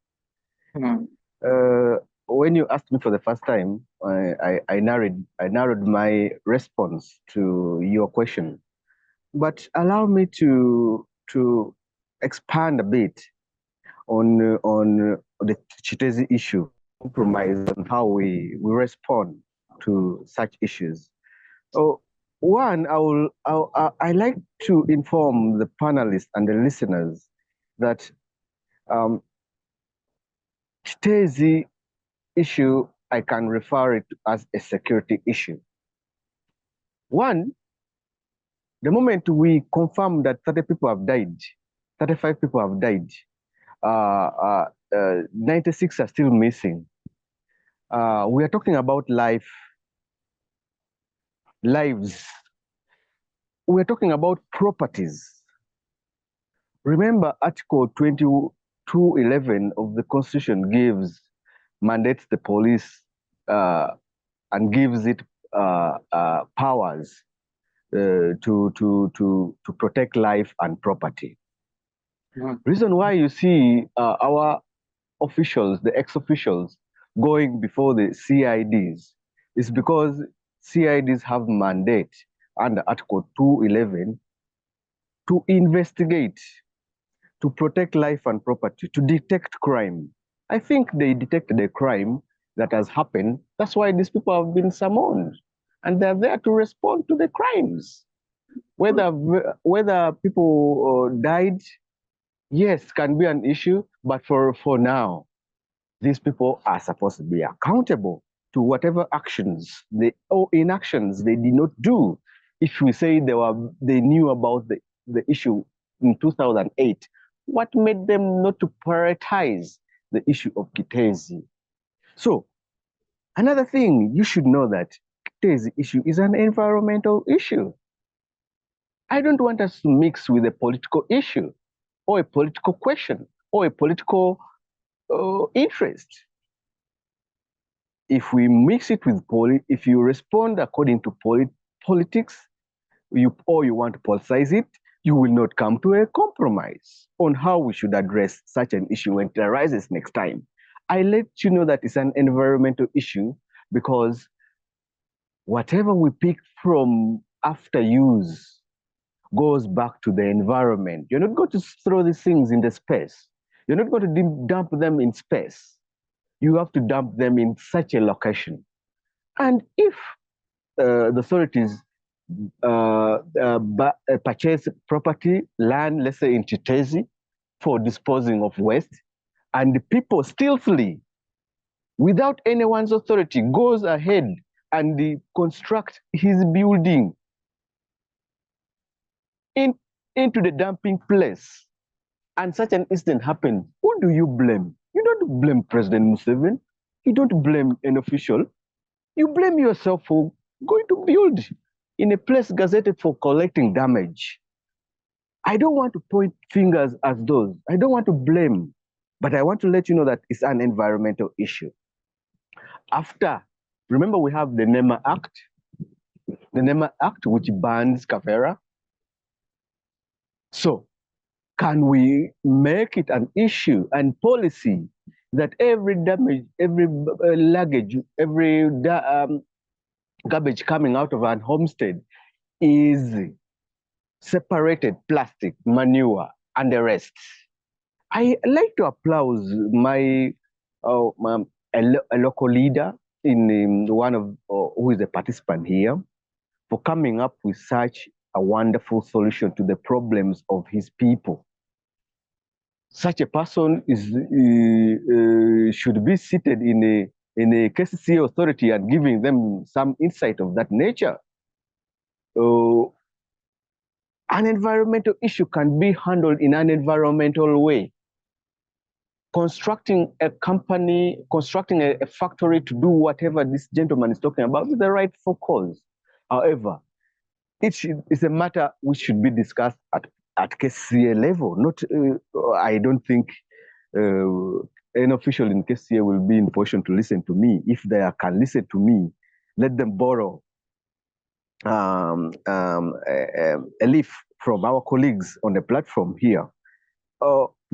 when you asked me for the first time, I narrowed my response to your question. But allow me to expand a bit on the Kiteezi issue, compromise on how we respond to such issues. So one, I like to inform the panelists and the listeners that Kiteezi issue, I can refer it as a security issue. One, the moment we confirm that 30 people have died, 35 people have died, 96 are still missing. We are talking about lives. We are talking about properties. Remember, Article 2211 of the Constitution mandates the police and gives it powers to protect life and property. Reason why you see our officials, the ex-officials, going before the CIDs is because CIDs have mandate under Article 211 to investigate, to protect life and property, to detect crime. I think they detected a crime that has happened. That's why these people have been summoned, and they're there to respond to the crimes. Whether people died, yes, can be an issue, but for now, these people are supposed to be accountable to whatever actions or inactions they did not do. If we say they knew about the issue in 2008, what made them not to prioritize the issue of Kiteezi? So another thing, you should know that Kiteezi issue is an environmental issue. I don't want us to mix with a political issue or a political question or a political interest. If we mix it with if you respond according to politics, or you want to politicize it, you will not come to a compromise on how we should address such an issue when it arises next time. I let you know that it's an environmental issue because whatever we pick from after use goes back to the environment. You're not going to throw these things in the space. You're not going to dump them in space. You have to dump them in such a location. And if the authorities purchase property, land, let's say in Kiteezi, for disposing of waste, and the people stealthily, without anyone's authority, goes ahead and construct his building into the dumping place, and such an incident happens, who do you blame? You don't blame President Museveni. You don't blame an official. You blame yourself for going to build in a place gazetted for collecting damage. I don't want to point fingers at those. I don't want to blame, but I want to let you know that it's an environmental issue. Remember we have the NEMA Act. The NEMA Act, which bans kafera. So can we make it an issue and policy that every damage, every luggage, every garbage coming out of an homestead is separated plastic, manure, and the rest? I like to applaud my a local leader in one of who is a participant here for coming up with such a wonderful solution to the problems of his people. Such a person should be seated in a Kasese authority and giving them some insight of that nature. An environmental issue can be handled in an environmental way. Constructing a company, constructing a factory to do whatever this gentleman is talking about is the rightful cause. However, it's a matter which should be discussed at Kasese level. Not, I don't think an official in Kasese will be in position to listen to me. If they can listen to me, let them borrow a leaf from our colleagues on the platform here.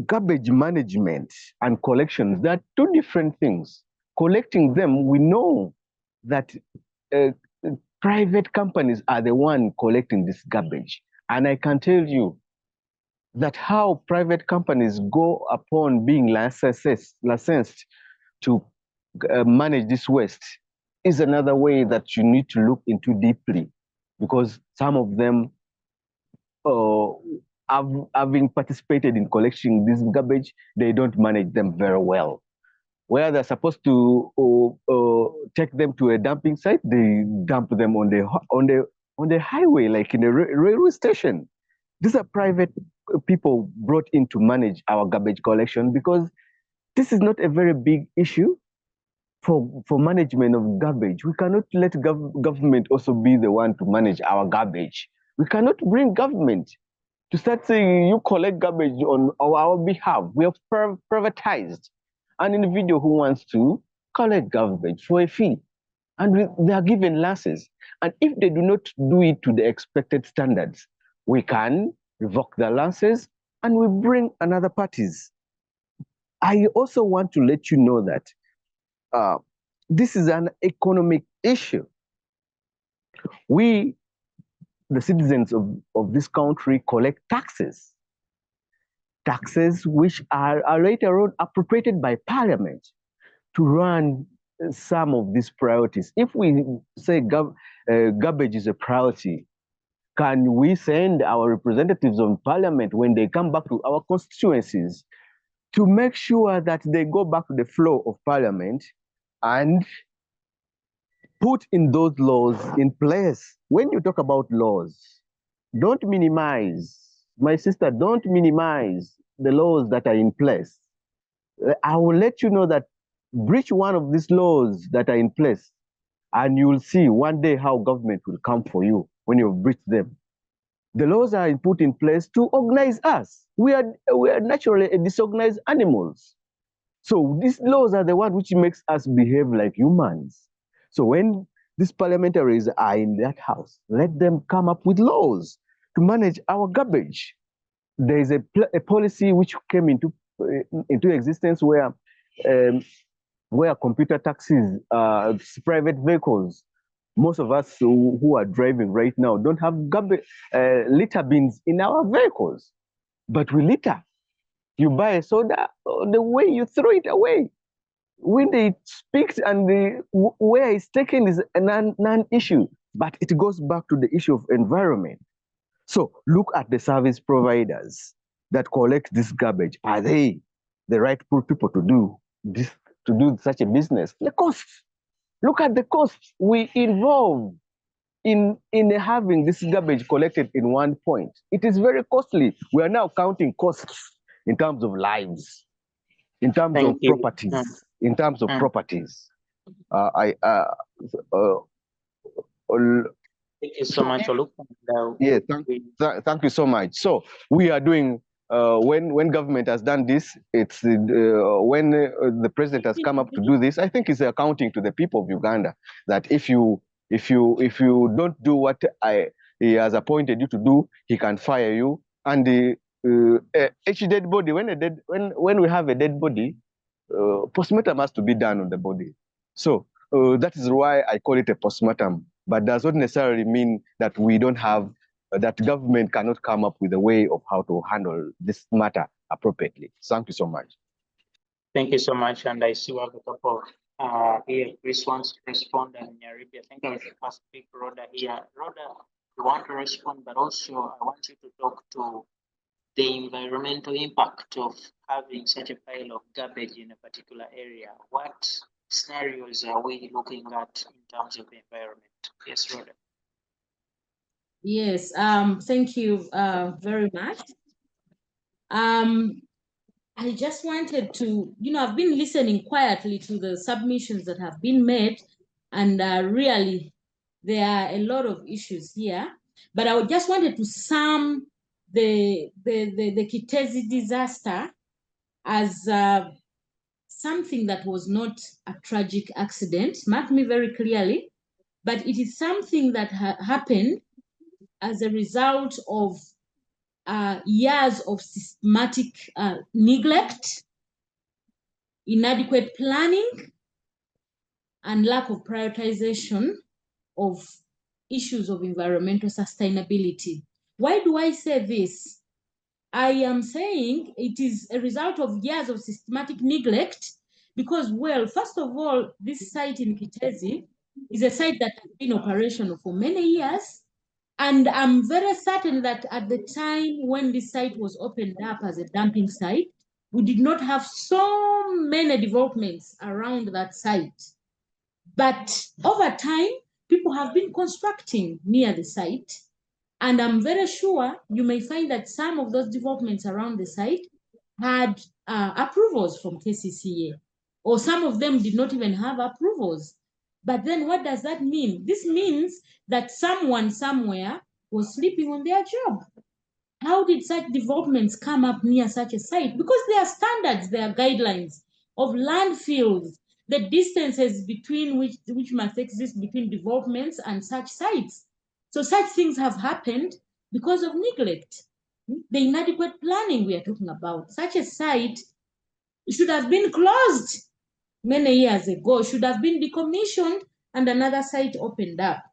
Garbage management and collections, they are two different things. Collecting them, we know that private companies are the one collecting this garbage. And I can tell you that how private companies go upon being licensed to manage this waste is another way that you need to look into deeply, because some of them having participated in collecting this garbage, they don't manage them very well. Where they're supposed to take them to a dumping site, they dump them on the highway, like in a railway station. These are private people brought in to manage our garbage collection, because this is not a very big issue for management of garbage. We cannot let government also be the one to manage our garbage. We cannot bring government to start saying you collect garbage on our behalf. We have privatized an individual who wants to collect garbage for a fee, and they are given licenses. And if they do not do it to the expected standards, we can revoke the licenses and we bring another parties. I also want to let you know that this is an economic issue. We, the citizens of this country, collect taxes which are later on appropriated by Parliament to run some of these priorities. If we say garbage is a priority, can we send our representatives on Parliament when they come back to our constituencies to make sure that they go back to the floor of Parliament and put in those laws in place? When you talk about laws, don't minimize, my sister, don't minimize the laws that are in place. I will let you know that breach one of these laws that are in place, and you will see one day how government will come for you when you breach them. The laws are put in place to organize us. We are naturally disorganized animals. So these laws are the ones which makes us behave like humans. So when these parliamentaries are in that house, let them come up with laws to manage our garbage. There is a policy which came into existence where computer taxis, private vehicles, most of us who are driving right now don't have litter bins in our vehicles, but we litter. You buy a soda, the way you throw it away. When it speaks and where it's taken is a non-issue, but it goes back to the issue of environment. So look at the service providers that collect this garbage. Are they the right people to do this, to do such a business? The costs. Look at the costs we involve in having this garbage collected in one point. It is very costly. We are now counting costs in terms of lives, in terms of properties, in terms of properties. Thank you so much, Oluk. Yeah, thank you so much. So we are doing, when government has done this, it's when the president has come up to do this, I think it's accounting to the people of Uganda that if you don't do what he has appointed you to do, he can fire you. And each dead body, when we have a dead body, postmortem has to be done on the body. So that is why I call it a postmortem, but does not necessarily mean that we don't have, that government cannot come up with a way of how to handle this matter appropriately. Thank you so much. Thank you so much. And I see we have a couple here. Chris wants to respond, and Nyaribi. I think I will first pick Rhoda here. Rhoda, you want to respond, but also I want you to talk to the environmental impact of having such a pile of garbage in a particular area. What scenarios are we looking at in terms of the environment? Yes, Rhoda. Yes, thank you very much. I just wanted to, I've been listening quietly to the submissions that have been made, and really there are a lot of issues here. But I just wanted to sum the Kiteezi disaster as something that was not a tragic accident. Mark me very clearly, but it is something that happened as a result of years of systematic neglect, inadequate planning, and lack of prioritization of issues of environmental sustainability. Why do I say this? I am saying it is a result of years of systematic neglect because, well, first of all, this site in Kiteezi is a site that has been operational for many years. And I'm very certain that at the time when this site was opened up as a dumping site, we did not have so many developments around that site. But over time, people have been constructing near the site. And I'm very sure you may find that some of those developments around the site had approvals from KCCA, or some of them did not even have approvals. But then what does that mean? This means that someone somewhere was sleeping on their job. How did such developments come up near such a site? Because there are standards, there are guidelines of landfills, the distances between which must exist between developments and such sites. So such things have happened because of neglect. The inadequate planning we are talking about. Such a site should have been closed many years ago, should have been decommissioned and another site opened up.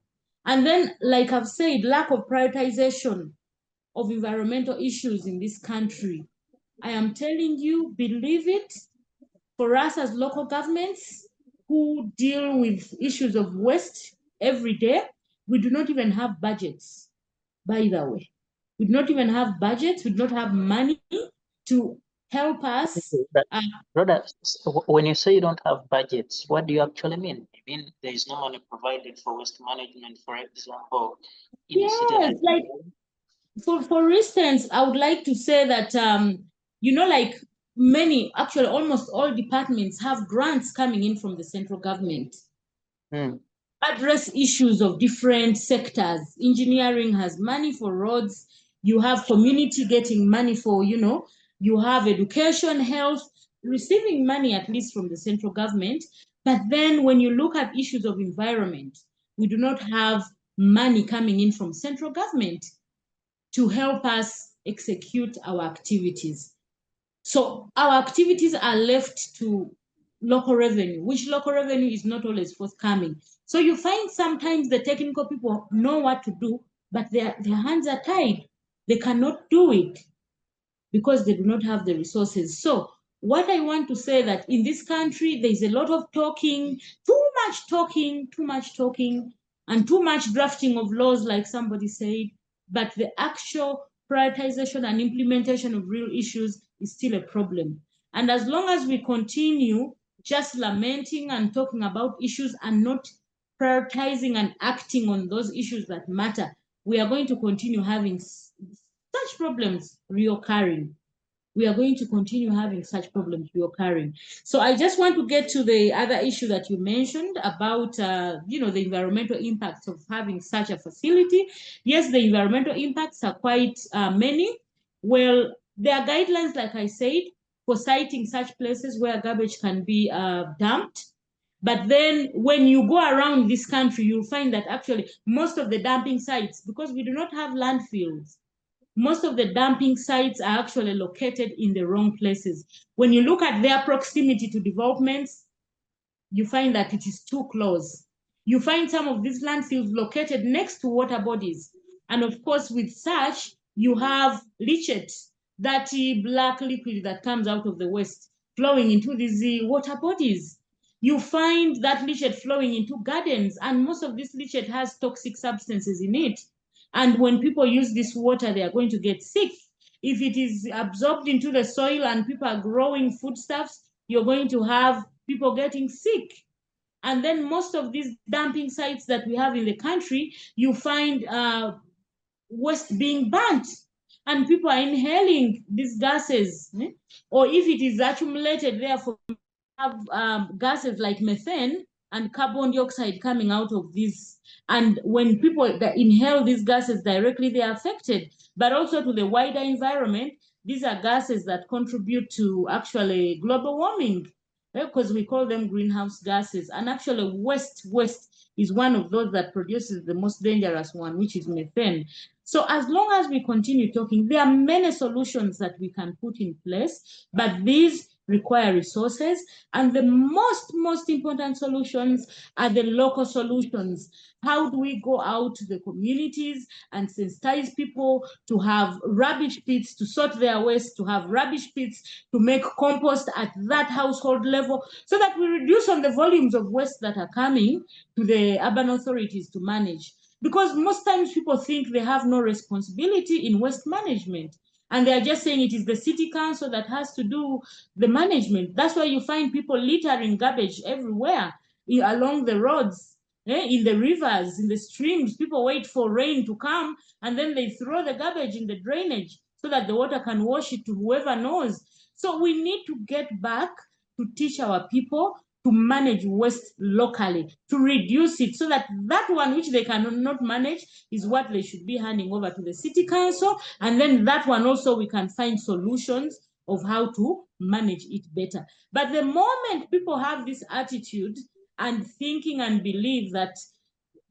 And then, like I've said, lack of prioritization of environmental issues in this country. I am telling you, believe it, for us as local governments who deal with issues of waste every day, we do not even have budgets, by the way. We do not even have budgets, we do not have money to help us. Rhoda, when you say you don't have budgets, what do you actually mean? You mean there is no money provided for waste management, for example? Yes, like for instance, I would like to say that like many, actually almost all departments have grants coming in from the central government. Address issues of different sectors. Engineering has money for roads. You have community getting money for, you have education, health, receiving money at least from the central government. But then when you look at issues of environment, we do not have money coming in from central government to help us execute our activities. So our activities are left to local revenue, which local revenue is not always forthcoming. So you find sometimes the technical people know what to do, but their hands are tied. They cannot do it. because they do not have the resources. So what I want to say that in this country, there's a lot of talking, too much talking, and too much drafting of laws, like somebody said, but the actual prioritization and implementation of real issues is still a problem. And as long as we continue just lamenting and talking about issues and not prioritizing and acting on those issues that matter, we are going to continue having such problems reoccurring. We are going to continue having such problems reoccurring. So I just want to get to the other issue that you mentioned about, the environmental impacts of having such a facility. Yes, the environmental impacts are quite many. Well, there are guidelines, like I said, for citing such places where garbage can be dumped. But then when you go around this country, you'll find that actually most of the dumping sites, because we do not have landfills, most of the dumping sites are actually located in the wrong places. When you look at their proximity to developments, you find that it is too close. You find some of these landfills located next to water bodies. And of course, with such, you have leachate, that black liquid that comes out of the waste flowing into these water bodies. You find that leachate flowing into gardens, and most of this leachate has toxic substances in it. And when people use this water, they are going to get sick. If it is absorbed into the soil and people are growing foodstuffs, you're going to have people getting sick. And then most of these dumping sites that we have in the country, you find waste being burnt, and people are inhaling these gases. Or if it is accumulated, therefore, have gases like methane and carbon dioxide coming out of this. And when people inhale these gases directly, they are affected, but also to the wider environment. These are gases that contribute to actually global warming, because we call them greenhouse gases. And actually waste is one of those that produces the most dangerous one, which is methane. So as long as we continue talking, there are many solutions that we can put in place, but these require resources. And the most important solutions are the local solutions. How do we go out to the communities and sensitize people to have rubbish pits, to sort their waste, to have rubbish pits, to make compost at that household level, so that we reduce on the volumes of waste that are coming to the urban authorities to manage. Because most times people think they have no responsibility in waste management, and they are just saying it is the city council that has to do the management. That's why you find people littering garbage everywhere, along the roads, in the rivers, in the streams. People wait for rain to come, and then they throw the garbage in the drainage so that the water can wash it to whoever knows. So we need to get back to teach our people to manage waste locally, to reduce it, so that that one which they cannot manage is what they should be handing over to the city council. And then that one also we can find solutions of how to manage it better. But the moment people have this attitude and thinking and believe that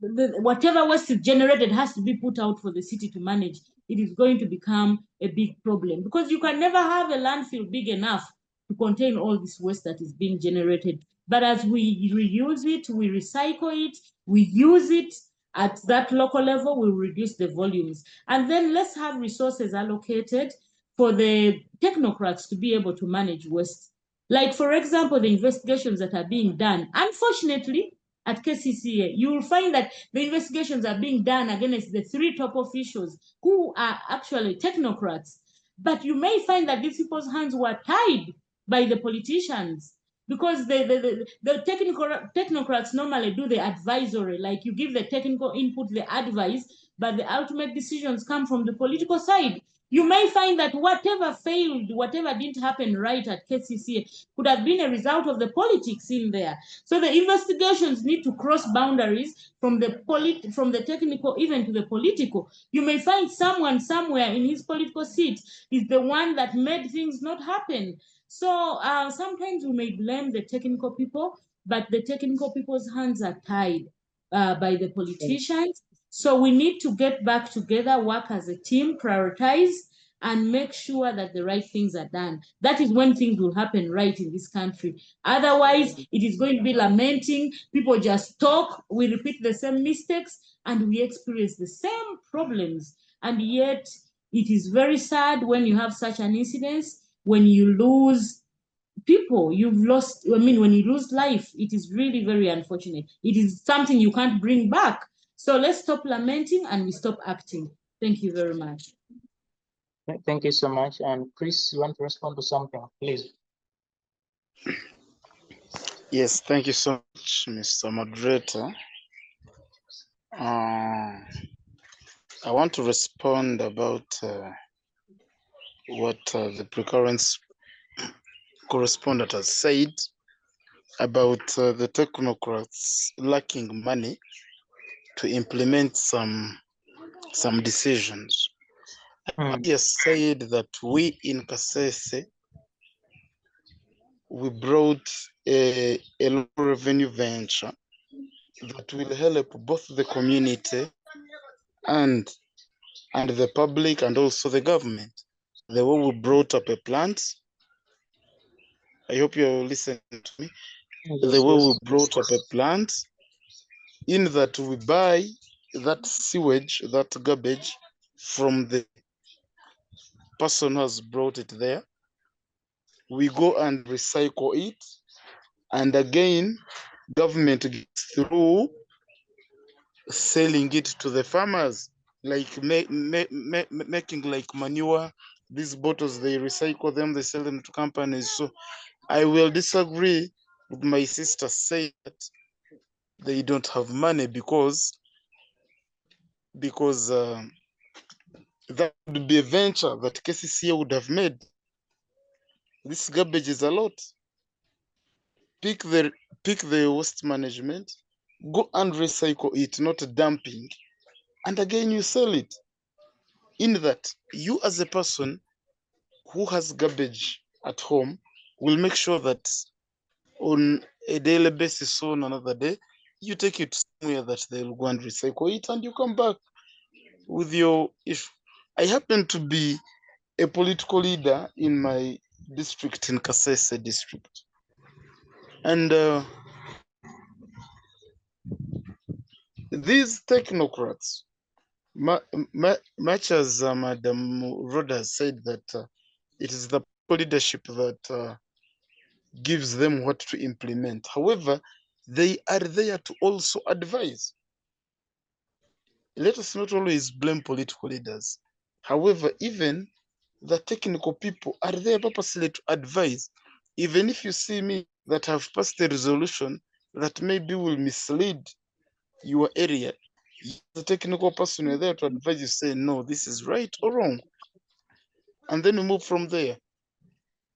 whatever waste is generated has to be put out for the city to manage, it is going to become a big problem, because you can never have a landfill big enough to contain all this waste that is being generated. But as we reuse it, we recycle it, we use it at that local level, we reduce the volumes. And then let's have resources allocated for the technocrats to be able to manage waste. Like, for example, the investigations that are being done. Unfortunately, at KCCA, you will find that the investigations are being done against the 3 top officials who are actually technocrats. But you may find that these people's hands were tied by the politicians, because the technocrats normally do the advisory, like you give the technical input, the advice, but the ultimate decisions come from the political side. You may find that whatever failed, whatever didn't happen right at KCCA could have been a result of the politics in there. So the investigations need to cross boundaries from the technical even to the political. You may find someone somewhere in his political seat is the one that made things not happen. So sometimes we may blame the technical people, but the technical people's hands are tied by the politicians. So we need to get back together, work as a team, prioritize, and make sure that the right things are done. That is when things will happen right in this country. Otherwise, it is going to be lamenting. People just talk, we repeat the same mistakes, and we experience the same problems. And yet, It is very sad when you have such an incident, when you lose people, you've lost, I mean, when you lose life, it is really very unfortunate. It is something you can't bring back. So let's stop lamenting and we stop acting. Thank you very much. Thank you so much. And Chris, you want to respond to something, please? Yes, thank you so much, Mr. Moderator. I want to respond about what the precurrent correspondent has said about the technocrats lacking money to implement some decisions. He has said that we in Kasese, we brought a low revenue venture that will help both the community and the public and also the government. The way we brought up a plant, I hope you're listening to me. The way we brought up a plant, in that we buy that sewage, that garbage from the person who has brought it there. We go and recycle it, and again, government gets through selling it to the farmers, like making like manure. These bottles, they recycle them, they sell them to companies. So I will disagree with my sister saying that they don't have money because that would be a venture that KCCA would have made. This garbage is a lot. Pick the waste management, go and recycle it, not dumping, and again you sell it. In that, you as a person who has garbage at home will make sure that on a daily basis, on another day, you take it somewhere that they'll go and recycle it, and you come back with your issue. I happen to be a political leader in my district, in Kasese district, and these technocrats, much as Madam Rhoda said that it is the leadership that gives them what to implement. However, they are there to also advise. Let us not always blame political leaders. However, even the technical people are there purposely to advise. Even if you see me that have passed a resolution that maybe will mislead your area, the technical person, you're there to advise you, say, no, this is right or wrong. And then we move from there.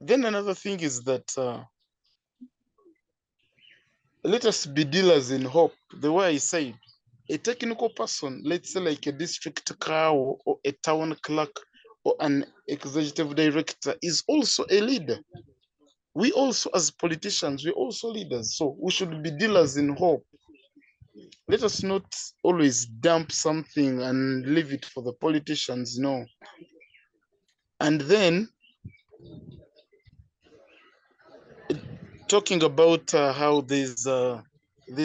Then another thing is that let us be dealers in hope. The way I said, a technical person, let's say like a district cow or a town clerk or an executive director, is also a leader. We also, as politicians, we're also leaders. So we should be dealers in hope. Let us not always dump something and leave it for the politicians, no. And then, talking about how this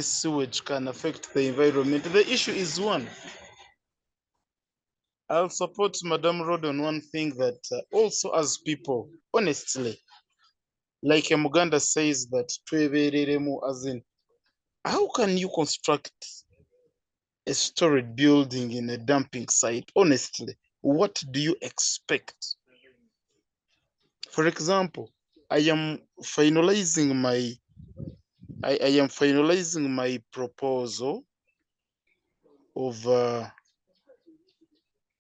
sewage can affect the environment, the issue is one. I'll support Madam Rhoda on one thing, that also as people, honestly, like Muganda says that, as in, how can you construct a storage building in a dumping site? Honestly, what do you expect? For example, I am finalizing my proposal of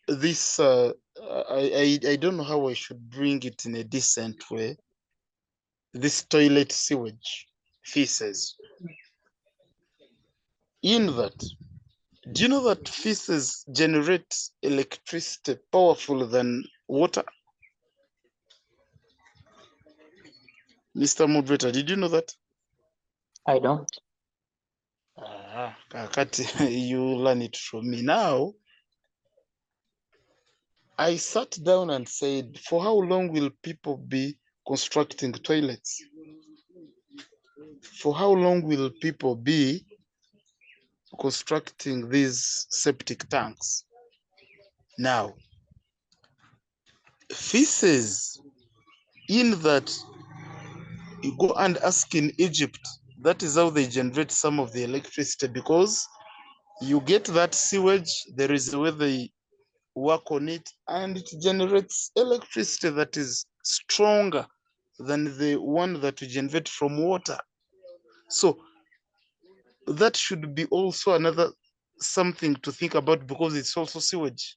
this. I don't know how I should bring it in a decent way. This toilet sewage feces. In that, do you know that feces generates electricity powerful than water? Mr. Moderator, did you know that? I don't. You learn it from me. Now, I sat down and said, for how long will people be constructing toilets? For how long will people be constructing these septic tanks? Now, feces, in that you go and ask in Egypt, that is how they generate some of the electricity, because you get that sewage, there is a way they work on it, and it generates electricity that is stronger than the one that we generate from water. So that should be also another something to think about, because it's also sewage.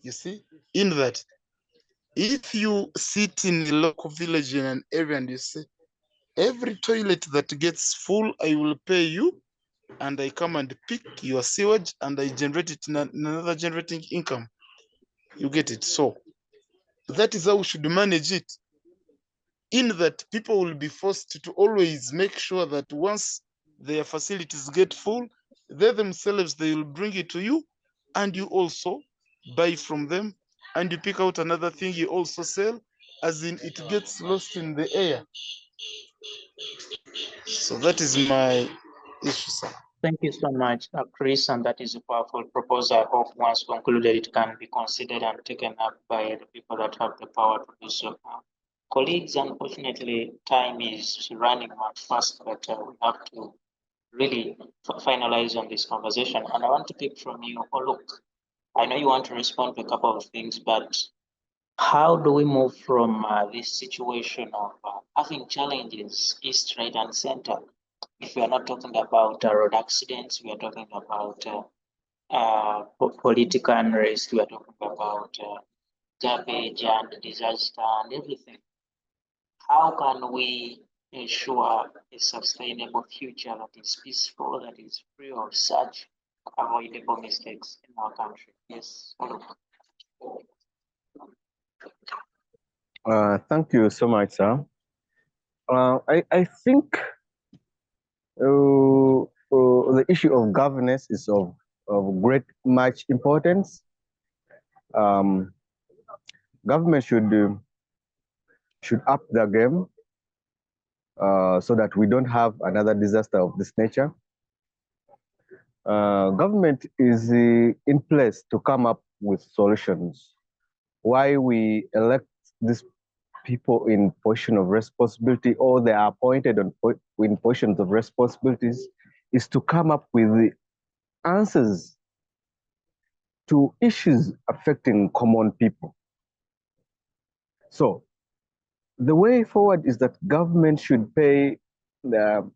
You see, in that if you sit in a local village in an area and you say, every toilet that gets full, I will pay you, and I come and pick your sewage and I generate it in another generating income. You get it? So that is how we should manage it, in that people will be forced to always make sure that once their facilities get full, they themselves, they will bring it to you, and you also buy from them, and you pick out another thing you also sell, as in it gets lost in the air. So that is my issue, sir. Thank you so much, Chris, and that is a powerful proposal. I hope once concluded, it can be considered and taken up by the people that have the power to do so. Colleagues, unfortunately, time is running much fast, but we have to really finalize on this conversation. And I want to pick from you, Oluk. I know you want to respond to a couple of things, but how do we move from this situation of having challenges east, right, and center? If we are not talking about road accidents, we are talking about political unrest, we are talking about garbage and disaster and everything. How can we ensure a sustainable future that is peaceful, that is free of such avoidable mistakes in our country? Yes, Oluk. Thank you so much, sir. I think the issue of governance is of great much importance. Government should up the game so that we don't have another disaster of this nature. Government is in place to come up with solutions. Why we elect these people in position of responsibility, or they are appointed in positions of responsibilities, is to come up with the answers to issues affecting common people. So the way forward is that government should pay the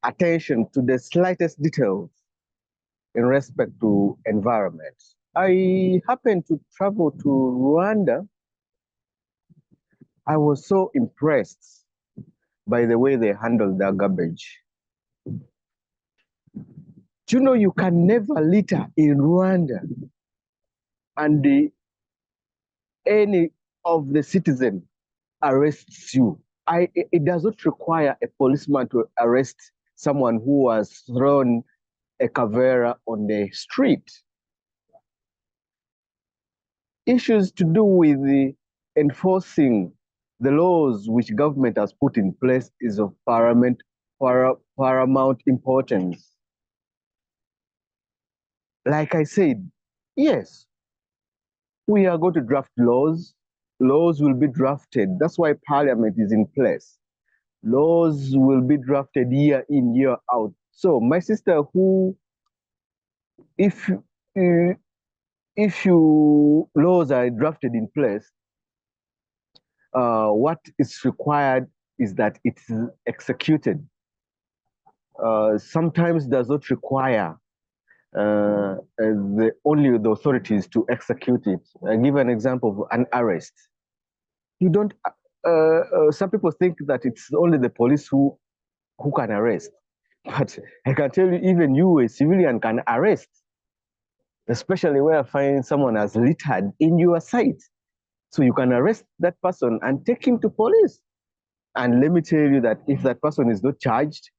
attention to the slightest details in respect to environment. I happened to travel to Rwanda. I was so impressed by the way they handle their garbage. Do you know you can never litter in Rwanda and any of the citizen arrests you? It does not require a policeman to arrest someone who has thrown a cavera on the street. Issues to do with enforcing the laws which government has put in place is of paramount importance. Like I said, yes, we are going to draft laws. Laws will be drafted. That's why parliament is in place. Laws will be drafted year in, year out. So my sister, if laws are drafted in place, what is required is that it's executed. Sometimes does not require only the authorities to execute it. I give an example of an arrest. You don't. Some people think that it's only the police who can arrest, but I can tell you, even you, a civilian, can arrest, especially where I find someone has littered in your sight. So you can arrest that person and take him to police. And let me tell you that if that person is not charged,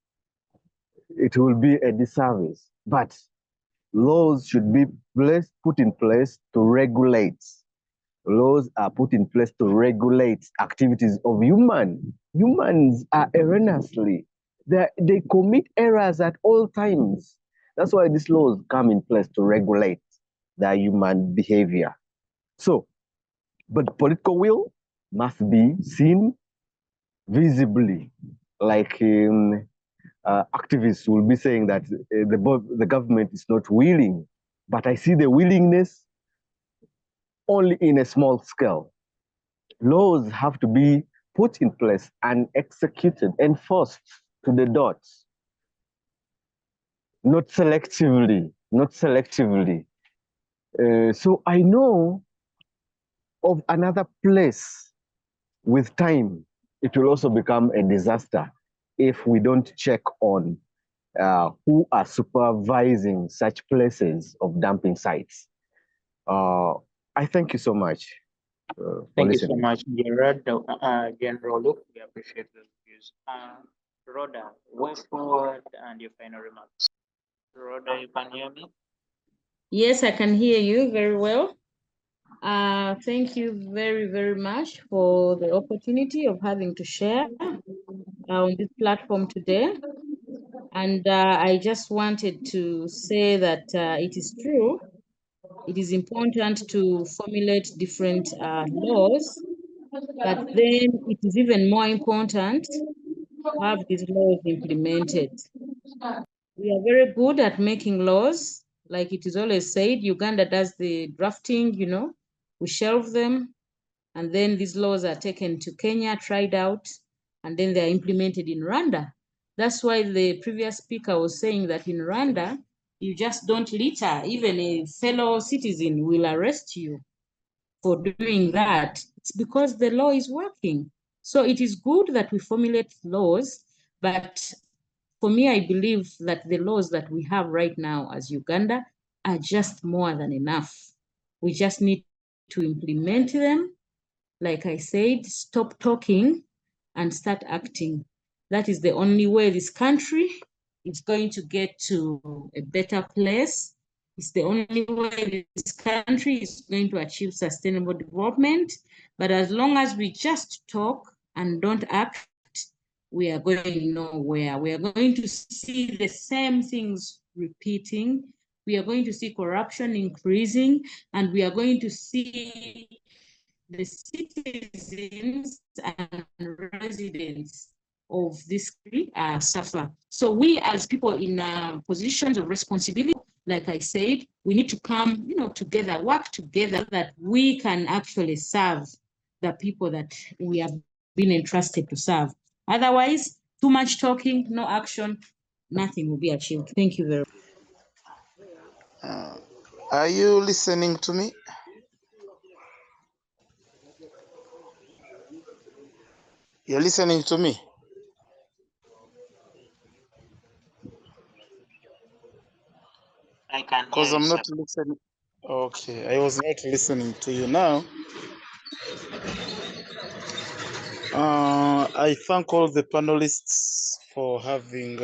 it will be a disservice. But laws should be put in place to regulate. Laws are put in place to regulate activities of humans. Humans are erroneously. They commit errors at all times. That's why these laws come in place to regulate their human behavior. So, but political will must be seen visibly, like activists will be saying that the government is not willing, but I see the willingness only in a small scale. Laws have to be put in place and executed, enforced to the dots, not selectively, not selectively. So I know of another place. With time, it will also become a disaster if we don't check on who are supervising such places of dumping sites. I thank you so much for Thank you listening. so much, Gerard, General Oluk. We appreciate those views. Rhoda, way forward and your final remarks. Rhoda, you can hear me? Yes, I can hear you very well. Thank you very, very much for the opportunity of having to share on this platform today. And I just wanted to say that it is true. It is important to formulate different laws, but then it is even more important to have these laws implemented. We are very good at making laws. Like it is always said, Uganda does the drafting, we shelve them, and then these laws are taken to Kenya, tried out, and then they're implemented in Rwanda. That's why the previous speaker was saying that in Rwanda, you just don't litter. Even a fellow citizen will arrest you for doing that. It's because the law is working. So it is good that we formulate laws, but for me, I believe that the laws that we have right now as Uganda are just more than enough. We just need to implement them. Like I said, stop talking and start acting. That is the only way this country is going to get to a better place. It's the only way this country is going to achieve sustainable development. But as long as we just talk and don't act, we are going nowhere. We are going to see the same things repeating. We are going to see corruption increasing, and we are going to see the citizens and residents of this country suffer. So we as people in positions of responsibility, like I said, we need to come, together, work together, that we can actually serve the people that we have been entrusted to serve. Otherwise, too much talking, no action, nothing will be achieved. Thank you very Uh, are you listening to me? You're listening to me? I can Because hear you, I'm sir. not listening. Okay, I was not listening to you now. I thank all the panelists for having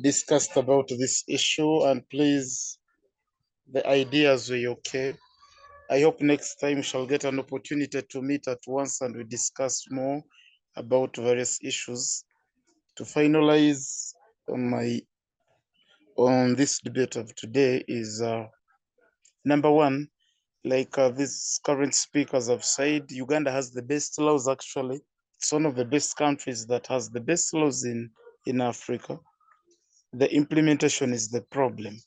discussed about this issue, and please, the ideas were okay. I hope next time we shall get an opportunity to meet at once and we discuss more about various issues. To finalize on this debate of today is number one, like these current speakers have said, Uganda has the best laws actually. It's one of the best countries that has the best laws in Africa. The implementation is the problem.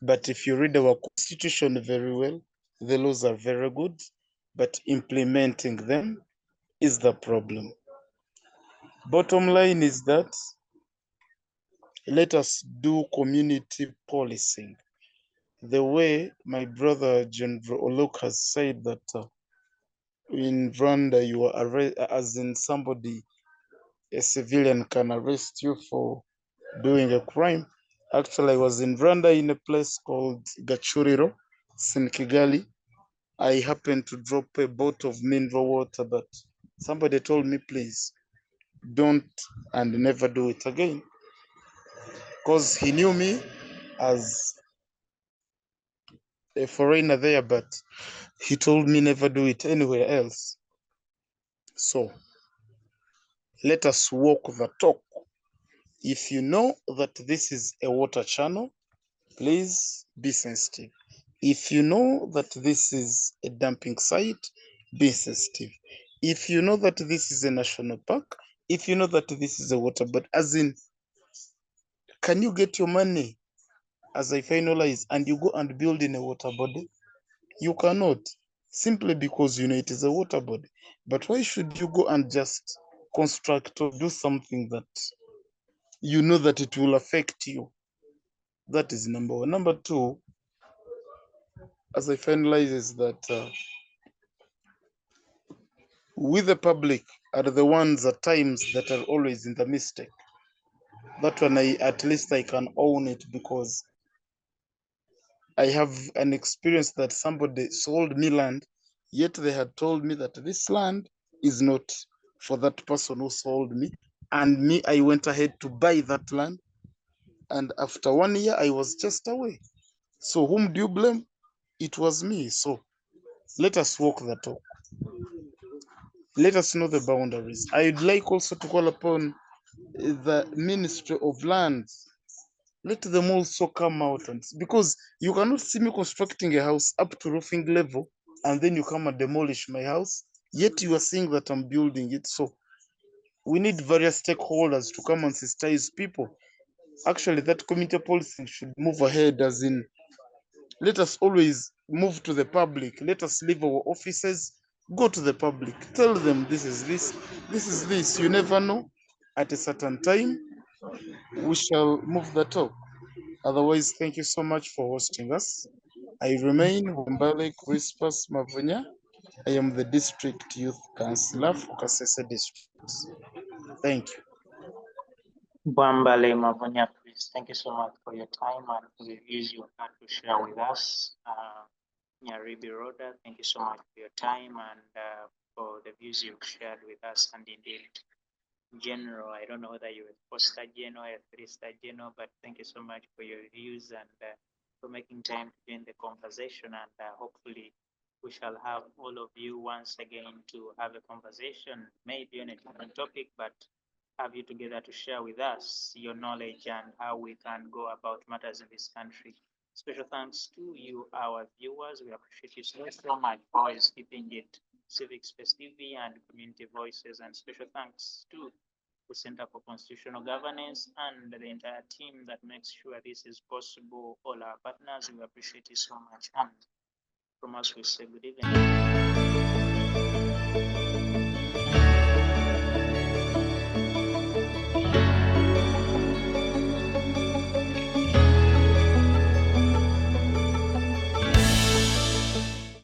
But if you read our constitution very well, the laws are very good, but implementing them is the problem. Bottom line is that let us do community policing. The way my brother General Oluk has said that in Rwanda you are as in somebody, a civilian can arrest you for doing a crime. Actually, I was in Rwanda in a place called Gachuriro, it's in Kigali. I happened to drop a bottle of mineral water, but somebody told me, please don't and never do it again. Because he knew me as a foreigner there, but he told me never do it anywhere else. So let us walk the talk. If you know that this is a water channel, please be sensitive. If you know that this is a dumping site, be sensitive. If you know that this is a national park, if you know that this is a water body, as in, can you get your money as I finalize and you go and build in a water body? You cannot, simply because you know it is a water body. But why should you go and just construct or do something that you know that it will affect you? That is number one. Number two, as I finalize, is that we the public are the ones at times that are always in the mistake. That one, at least I can own it, because I have an experience that somebody sold me land, yet they had told me that this land is not for that person who sold me. And me, I went ahead to buy that land. And after 1 year, I was just away. So whom do you blame? It was me. So let us walk the talk. Let us know the boundaries. I'd like also to call upon the Ministry of Lands. Let them also come out, and because you cannot see me constructing a house up to roofing level and then you come and demolish my house, yet you are seeing that I'm building it. So we need various stakeholders to come and sensitize people. Actually, that community policing should move ahead, as in, let us always move to the public. Let us leave our offices, go to the public, tell them this is this, this is this. You never know, at a certain time we shall move the talk. Otherwise, thank you so much for hosting us. I remain Mbale Chrispus Mavuya. I am the District Youth Councillor for Kasese District. Thank you. Bwambale Mavuya, please. Thank you so much for your time and for the views you had to share with us. Nyaribi, Rhoda, thank you so much for your time and for the views you've shared with us. And indeed, General, I don't know whether you're a four-star general or a three-star general, but thank you so much for your views and for making time to join the conversation. And hopefully we shall have all of you once again to have a conversation, maybe on a different topic, but have you together to share with us your knowledge and how we can go about matters in this country. Special thanks to you, our viewers. We appreciate you so much for always keeping it Civic Space TV and Community Voices. And special thanks to the Center for Constitutional Governance and the entire team that makes sure this is possible. All our partners, we appreciate you so much. And from us, we say good evening.